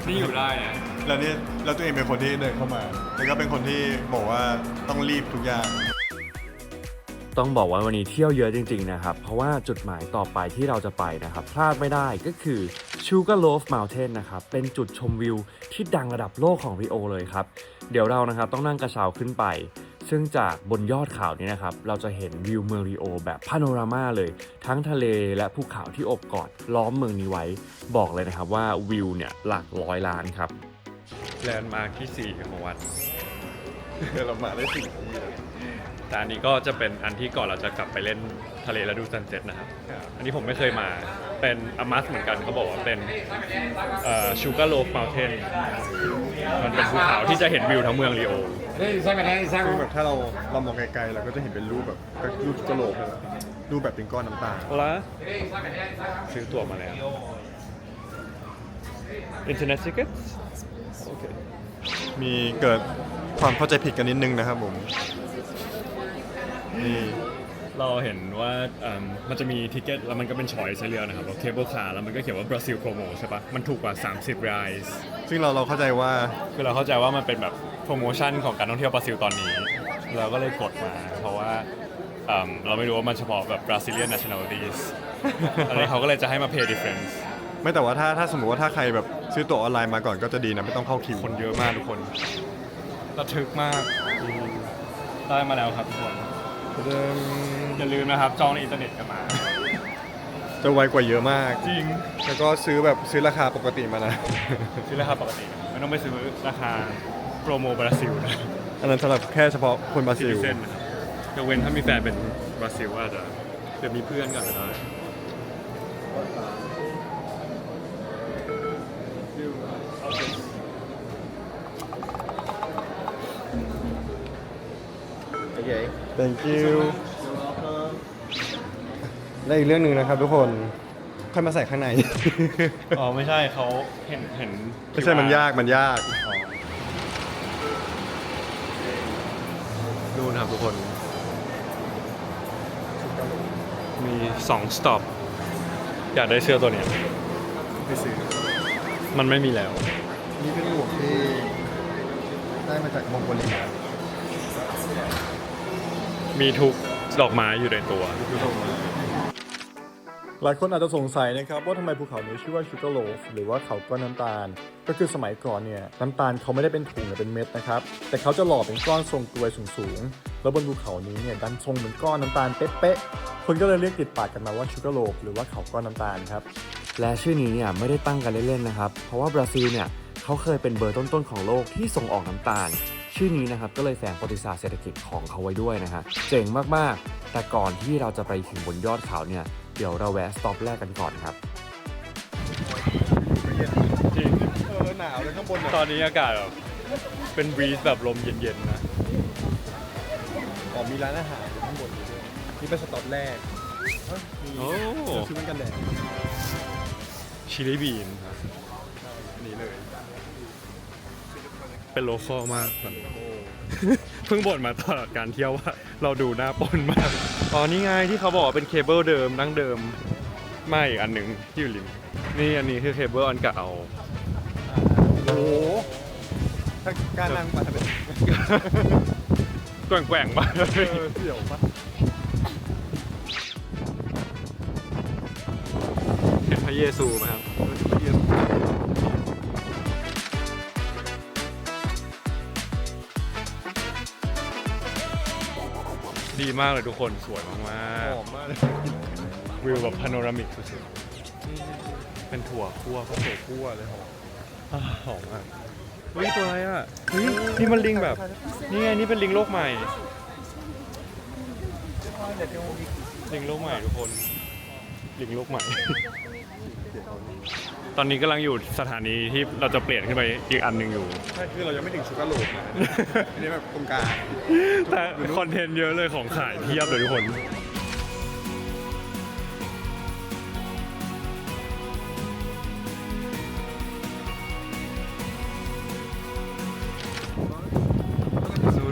นี่อยู่ได้นะ แล้วตัวเองเป็นคนที่เดินเข้ามาแล้วก็เป็นคนที่บอกว่าต้องรีบทุกอย่าง ต้องบอกว่าวันนี้เที่ยวเยอะจริงๆนะครับเพราะว่าจุดหมายต่อไปที่เราจะไปนะครับพลาดไม่ได้ก็คือ Sugarloaf Mountain นะครับเป็นจุดชมวิวที่ดังระดับโลกของริโอเลยครับเดี๋ยวเรานะครับต้องนั่งกระเช้าขึ้นไปซึ่งจากบนยอดเขานี้นะครับเราจะเห็นวิวเมืองริโอแบบพาโนรามาเลยทั้งทะเลและภูเขาที่โอบกอดล้อมเมืองนี้ไว้บอกเลยนะครับว่าวิวเนี่ยหลักร้อยล้านครับแลนด์มาร์คที่4ของวัน เรามาได้4 ที่ แต่อันนี้ก็จะเป็นอันที่ก่อนเราจะกลับไปเล่นทะเลแล้วดูซันเซ็ตนะครับ อันนี้ผมไม่เคยมา เป็นอามัสเหมือนกันเขาบอกว่าเป็นSugarloaf Mountain มันเป็นภูเขาที่จะเห็นวิวทั้งเมืองริโอ คือแบบถ้าเรามองไกลๆเราก็จะเห็นเป็นรูปแบบรูปกะโหลกเลยรูปแบบเป็นก้อนน้ำตาล แล้วซื้อตั๋วมาแล้ว Internet tickets โอเค มีเกิดความเข้าใจผิดกันนิดนึงนะครับผมนี่ เราเห็นว่ามันจะมีทิเก็ตแล้วมันก็เป็นชอยส์ให้เลือกนะครับแล้วเคเบิลคาร์แล้วมันก็เขียนว่าบราซิลโปรโมใช่ปะมันถูกกว่า30 reais ซึ่งเราเข้าใจว่า คือเราเข้าใจว่ามันเป็นแบบโปรโมชั่นของการท่องเที่ยวบราซิลตอนนี้ เราก็เลยกดมา เพราะว่าเราไม่รู้ว่ามันเฉพาะแบบ Brazilian nationalities อะไรเขาก็เลยจะให้มา pay difference ไม่แต่ว่าถ้าสมมติว่าถ้าใครแบบซื้อตั๋วออนไลน์มาก่อนก็จะดีนะไม่ต้องเข้าคิว คนเยอะมากทุกคนระทึกมากได้มาแล้วครับทุกคนอย่าลืมนะครับจองในอินเทอร์เน็ตกันมา จะไวกว่าเยอะมาก จริง แล้วก็ซื้อราคาปกติมานะ ซื้อราคาปกติไม่ต้องไปซื้อราคาโปรโมบราซิลนะ อันนั้นสำหรับแค่เฉพาะคนบราซิล เส้นนะครับยกเว้นถ้ามีแฟนเป็นบราซิลอาจจะเดี๋ยวมีเพื่อนกันก็ได้ Thank you และอีกเรื่องหนึ่งนะครับทุกคนค่อยมาใส่ข้างใน อ๋อไม่ใช่เขาเห็นไม่ใช่มันยาก ดูนะครับทุกคน มี2 stop อยากได้เสื้อตัวเนี้ย ไม่ซื้อ มันไม่มีแล้ว นี่เป็นหมวกที่ได้มาจากมองโกเลีย มีทุกดอกไม้อยู่ในตัว หลายคนอาจจะสงสัยนะครับว่าทำไมภูเขานี้ชื่อว่า Sugarloaf หรือว่าเขาก้อนน้ำตาล ก็คือสมัยก่อนเนี่ยน้ำตาลเขาไม่ได้เป็นถุงหรือเป็นเม็ดนะครับแต่เขาจะหล่อเป็นก้อนทรงกลวยสูงๆแล้วบนภูเขานี้เนี่ยดันทรงเหมือนก้อนน้ำตาลเป๊ะๆคนก็เลยเรียกติดปากกันมาว่า Sugarloaf หรือว่าเขาก้อนน้ำตาลครับและชื่อนี้เนี่ยไม่ได้ตั้งกันเล่นๆนะครับเพราะว่าบราซิลเนี่ยเขาเคยเป็นเบอร์ต้นๆของโลกที่ส่งออกน้ำตาลชื่อนี้นะครับก็เลยแฝงประวัติศาสตร์เศรษฐกิจของเขาไว้ด้วยนะฮะเจ๋งมากๆแต่ก่อนที่เราจะไปถึงบนยอดเขาเนี่ยเดี๋ยวเราแวะสต็อปแรกกันก่อนครับจริงหนาวเลยข้างบนตอนนี้อากาศแบบเป็นบรีซแบบลมเย็นๆนะอ๋อมีร้านอาหารอยู่ข้างบนด้วยนี่เป็นสต็อปแรกโอ้ซื้อมันกันแดดชิลลี่บีนครับนี่เลยเป็นโลคอลมากแบบเพิ่งบ่นมาตลอดการเที่ยวว่าเราดูหน้าปนมากอ๋อนี่ไงที่เขาบอกว่าเป็นเคเบิลเดิมดั้งเดิมไม่อีกอันหนึ่งที่อยู่ริมนี่อันนี้คือเคเบิลอันเก่าโอ้โห ถ้ากล้านั่งมาเป็น แกว่งๆมา เสี่ยวปะ เห็นพระเยซูไหมครับ ดีมากเลยทุกคนสวยมาก หอมมากเลย ๆวิวแบบพาโนรามิกสุดๆเป็นถั่วคั่ว โถคั่วเลยหอม หอมมากเฮ้ยตัวอะไรอ่ะเฮ้ยนี่มันลิงแบบนี่ไงนี่เป็นลิงโลกใหม่ลิงโลกใหม่ทุกคนลิงโลกใหม่ ตอนนี้กำลังอยู่สถานีที่เราจะเปลี่ยนขึ้นไปอีกอันหนึ่งอยู่ ใช่คือเรายังไม่ถึงชูการ์โลกนะ อันนี้แบบตรงกลาง แต่คอนเทนต์เยอะเลยของขายเทียบเลยทุกคนนู่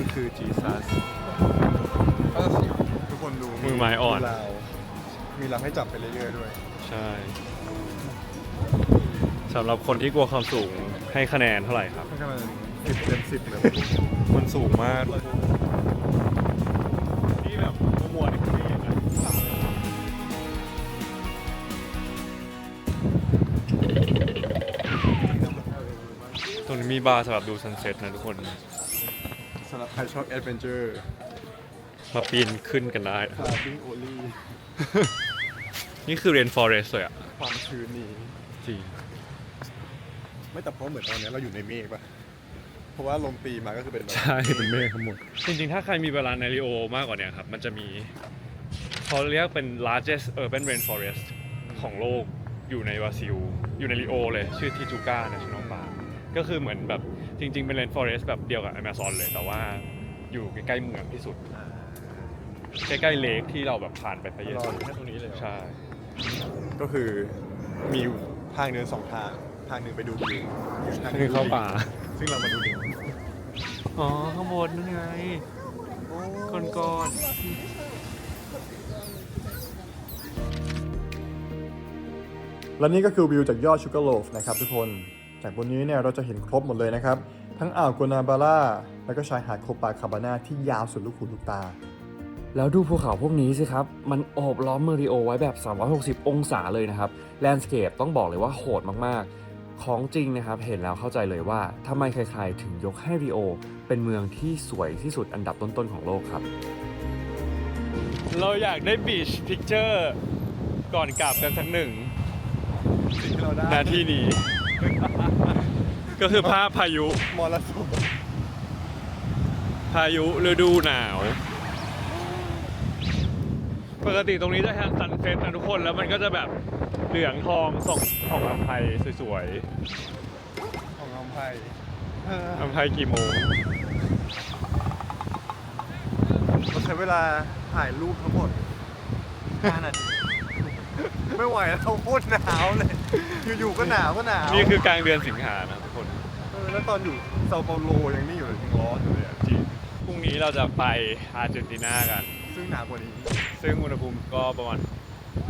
นคือจีซัส ทุกคนดู มือไม้อ่อน มีเราให้จับไปเรื่อยๆด้วย ใช่สำหรับคนที่กลัวความสูงให้คะแนนเท่าไหร่ครับ ให้คะแนน10 เต็ม 10เลย มันสูงมากนี่แบบมัวๆนี่คือไม่เห็นนะตรงนี้มีบาร์สำหรับดูซันเซ็ตนะทุกคน สำหรับใครชอบแอดเวนเจอร์ มาปีนขึ้นกันได้นะ คาร์บิ้งโอลี่ นี่คือเรนฟอเรสต์เลยอ่ะ ความชื้นนี้ จริง ไม่แต่เพราะเหมือนตอนนี้เราอยู่ในเมฆป่ะ เพราะว่าลมตีมาก็คือเป็นแบบ ใช่เป็นเมฆทั้งหมด จริงๆ ถ้าใครมีเวลาในริโอมากกว่านี้ครับ มันจะมีเขาเรียกเป็น largest urban rainforest ของโลกอยู่ในบราซิล อยู่ในริโอเลย ชื่อทิจูก้า National Park ก็คือเหมือนแบบจริงๆ เป็น rainforest แบบเดียวกับ Amazon เลย แต่ว่าอยู่ใกล้ๆเมืองที่สุด ใกล้ๆเลคที่เราแบบผ่านไปพระเย รอ ซู อยู่แค่ตรงนี้เลยเหรอ ใช่ ก็คือมีทางเดิน2 ทาง ทางหนึ่งไปดูวิวทางห คือเข้าป่า ซึ่งเรามาดูดิ อ๋อ ข้างบนนั่นไงก้อน และนี่ก็คือวิวจากยอดชูการ์โลฟนะครับทุกคน จากบนนี้เนี่ยเราจะเห็นครบหมดเลยนะครับ ทั้งอ่าวกัวนาบาร่า แล้วก็ชายหาดโคปาคาบาน่าที่ยาวสุดลูกหูลูกตา แล้วดูภูเขาพวกนี้สิครับ มันโอบล้อมเมืองริโอไว้แบบ 360 องศาเลยนะครับ แลนด์สเคปต้องบอกเลยว่าโหดมากๆ ของจริงนะครับ เห็นแล้วเข้าใจเลยว่าทำไมใครๆ ถึงยกให้ริโอเป็นเมืองที่สวยที่สุดอันดับต้นๆ ของโลกครับ เราอยากได้บีชพิกเจอร์ก่อนกลับกันสักหนึ่ง สิ่งที่เราได้ นาทีนี้ ก็คือภาพพายุ มรสุม พายุฤดูหนาว ปกติตรงนี้จะทางซันเซ็ตนะทุกคนแล้วมันก็จะแบบเหลืองทองส่งของลำไพสวย ของลำไพ ๆลำไพกี่โมง เราใช้เวลาถ่ายรูปทั้งหมด5 นาที ไม่ไหวแล้วโคตรหนาวเลย อยู่ๆก็หนาวก็หนาว นี่คือกลางเดือนสิงหานะทุกคน แล้วตอนอยู่เซาเปาโลยังนี่อยู่เลยยังร้อนอยู่เลยอะ จริงพรุ่งนี้เราจะไปอาร์เจนตินากัน ซึ่งหนาวกว่านี้ ซึ่งอุณหภูมิก็ประมาณ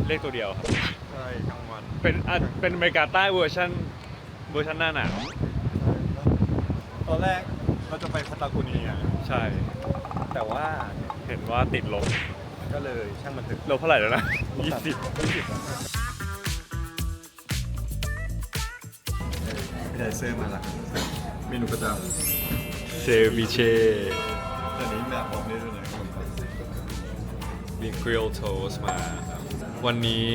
เลขตัวเดียวครับ ใช่กลางวัน เป็นอเมริกาใต้เวอร์ชันหน้าหนาว ตอนแรกเราจะไปพาตาโกเนีย ใช่ แต่ว่า เห็นว่าติดลบ ก็เลยช่างมันเถอะ ลบเท่าไหร่แล้วนะ 20 ไม่ได้เสื้อมาละเมนูประจ เซวิเช่ ำแต่นี้แบบบอกได้ด้วยนะ มีกริลโทสมา วันนี้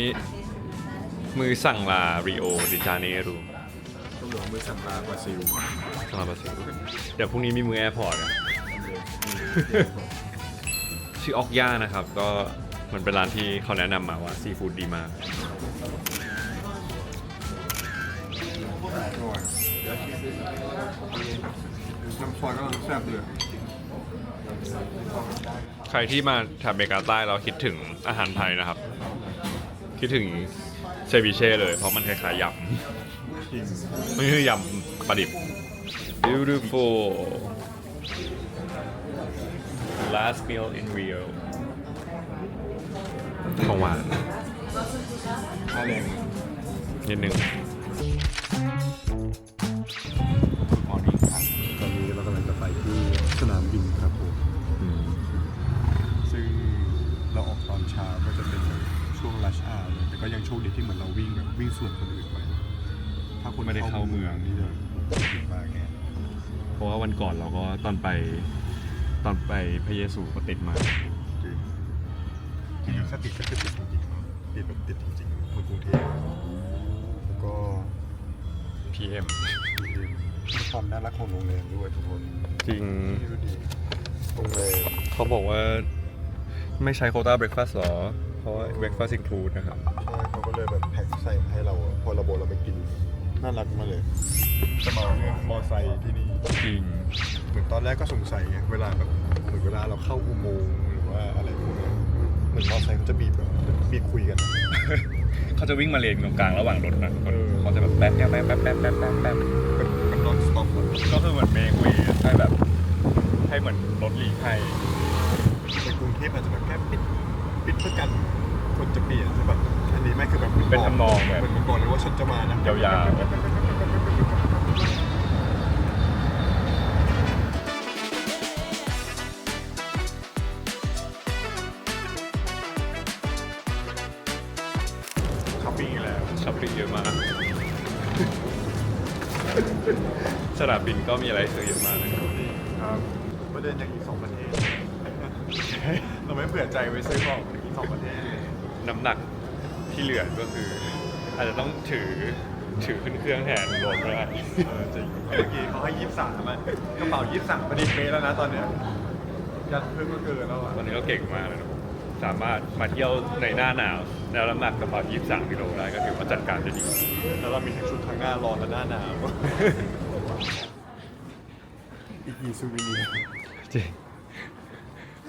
มือสั่งลาริโอดิจาเนรู ตำรวจมือสั่งลาบราซิล สั่งลาบราซิลเดี๋ยวพรุ่งนี้มีมือแอร์พอร์ตอะ ชื่อออกย่านะครับ ก็มันเป็นร้านที่เขาแนะนำมาว่าซีฟู้ดดีมาก น้ำซอยก็แซ่บเลย ใครที่มาแถบอเมริกาใต้เราคิดถึงอาหารไทยนะครับ คิดถึงเซบิเช่เลย เพราะมันคล้ายๆยำไม่ใช่ยำปลาดิบ beautiful last meal in Rio ของหวาน ค่าแรง นิดนึง มอร์นิ่งครับ สนามบินครับผมซึ่งเราออกตอนเช้าก็จะเป็นช่วงรัชอาเลยแต่ก็ยังโชคดีที่เหมือนเราวิ่งแบบวิ่งส่วนคนอื่นไปถ้าคน ไม่ได้เข้าเมือง นี่จะผิดมากแน่ เพราะว่าวันก่อนเราก็ตอนไปพระเยซูก็ติดมา จริงๆถ้าติดก็คือติดจริงๆติดแบบติดจริงๆคนกรุงเทพแล้วก็ PM ความน่ารักของโรงแรมด้วยทุกคน จริง ดูดีโรงแรม เขาบอกว่าไม่ใช้โควต้าเบรคฟาสต์หรอ เพราะเบรคฟาสต์อินคลูดนะครับ ใช่เขาก็เลยแบบแพ็คใส่ให้เราพอเราบอกเราไปกินน่ารักมากเลยจะมาเรื่องมอไซค์ที่นี่ จริง เหมือนตอนแรกก็สงสัยไงเวลาแบบเหมือนเวลาเราเข้าอุโมงค์หรือว่าอะไรพวกนี้เหมือนมอไซค์เขาจะบีบแบบบีบคุยกัน เขาจะวิ่งมาเลนตรงกลางระหว่างรถนะเขาจะแบบแป๊บแป๊บแป๊บแป๊บแป๊บแป๊บแป๊บแป๊บ มันนอนสต็อป ก็คือเหมือนเมกเวย์ให้แบบให้เหมือนรถหลีกให้ ในกรุงเทพอาจจะแบบแค่ปิดเพื่อกันคนจะเปลี่ยนใช่ป่ะอันนี้ไม่คือแบบ เป็นทำนองแบบ เหมือนบอกเลยว่าฉันจะมานะ ยาวๆช้อปปิ้งแล้วช้อปปิ้งเยอะมาก สนามบินก็มีอะไรซื้อเยอะมากเลยครับ ครับประเด็นอย่างอีก2ประเทศ เราไม่เผื่อใจไว้ซื้อของอีก2ประเทศเลย น้ำหนักที่เหลือก็คือ อาจจะต้องถือขึ้นเครื่องแทนรวมไม่ได้ จริงเมื่อกี้เขาให้23มันกระเป๋า23พอดีเป๊ะแล้วนะตอนเนี้ยยัดเพิ่มก็เกินแล้วอ่ะ ตอนนี้ก็เก่งมากเลยนะสามารถมาเที่ยวในหน้าหนาวแล้วน้ำหนักกระเป๋า23 กิโลได้ก็ถือว่าจัดการได้ดี แล้วเรามีทั้งชุดทั้งหน้าร้อนและหน้าหนาวอีกซูวิเนียร์ จริง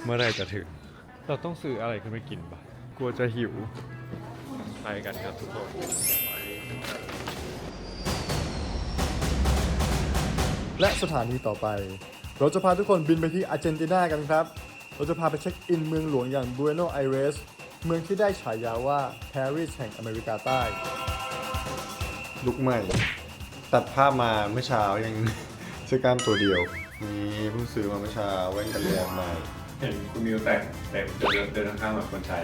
เมื่อไรจะถึง เราต้องซื้ออะไรขึ้นไปกินปะกลัวจะหิว ไปกันครับทุกคน และสถานีต่อไป เราจะพาทุกคนบินไปที่อาร์เจนตินากันครับ เราจะพาไปเช็คอินเมืองหลวงอย่างบูเอโนไอเรสเมืองที่ได้ฉายาว่าปารีสแห่งอเมริกาใต้ ลุกใหม่ ตัดภาพมาเมื่อเช้ายัง เสื้อกล้ามตัวเดียว นี่เพิ่งซื้อมาเมื่อเช้าแว่นกันแดดใหม่ เห็นคุณมิวแต่งเต็มเดินข้างๆแบบคนใช้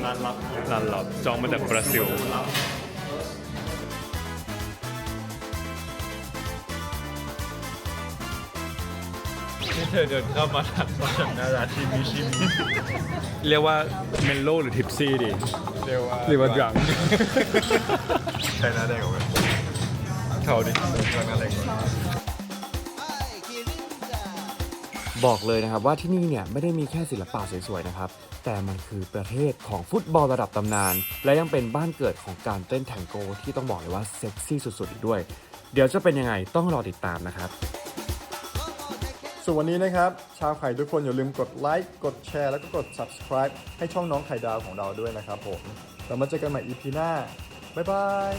ร้านลับ ร้านลับจองมาจากบราซิล ที่เธอเดินเข้ามาทางหน้าร้านชิมิเรียกว่าเมนโลหรือทิปซี่ดี เรียกว่า หรือว่าดรัง ใช้หน้าแดงกว่า เขาดิ ใช้หน้าแดงกว่า บอกเลยนะครับว่าที่นี่เนี่ยไม่ได้มีแค่ศิลปะสวยๆนะครับ แต่มันคือประเทศของฟุตบอลระดับตำนาน และยังเป็นบ้านเกิดของการเต้นแทงโกที่ต้องบอกเลยว่าเซ็กซี่สุดๆอีกด้วย เดี๋ยวจะเป็นยังไงต้องรอติดตามนะครับ ส่วนวันนี้นะครับ ชาวไข่ทุกคนอย่าลืมกดไลค์กดแชร์แล้วก็กด subscribe ให้ช่องน้องไข่ดาวของเราด้วยนะครับผมเรามาเจอกันใหม่ EP หน้า บ๊ายบาย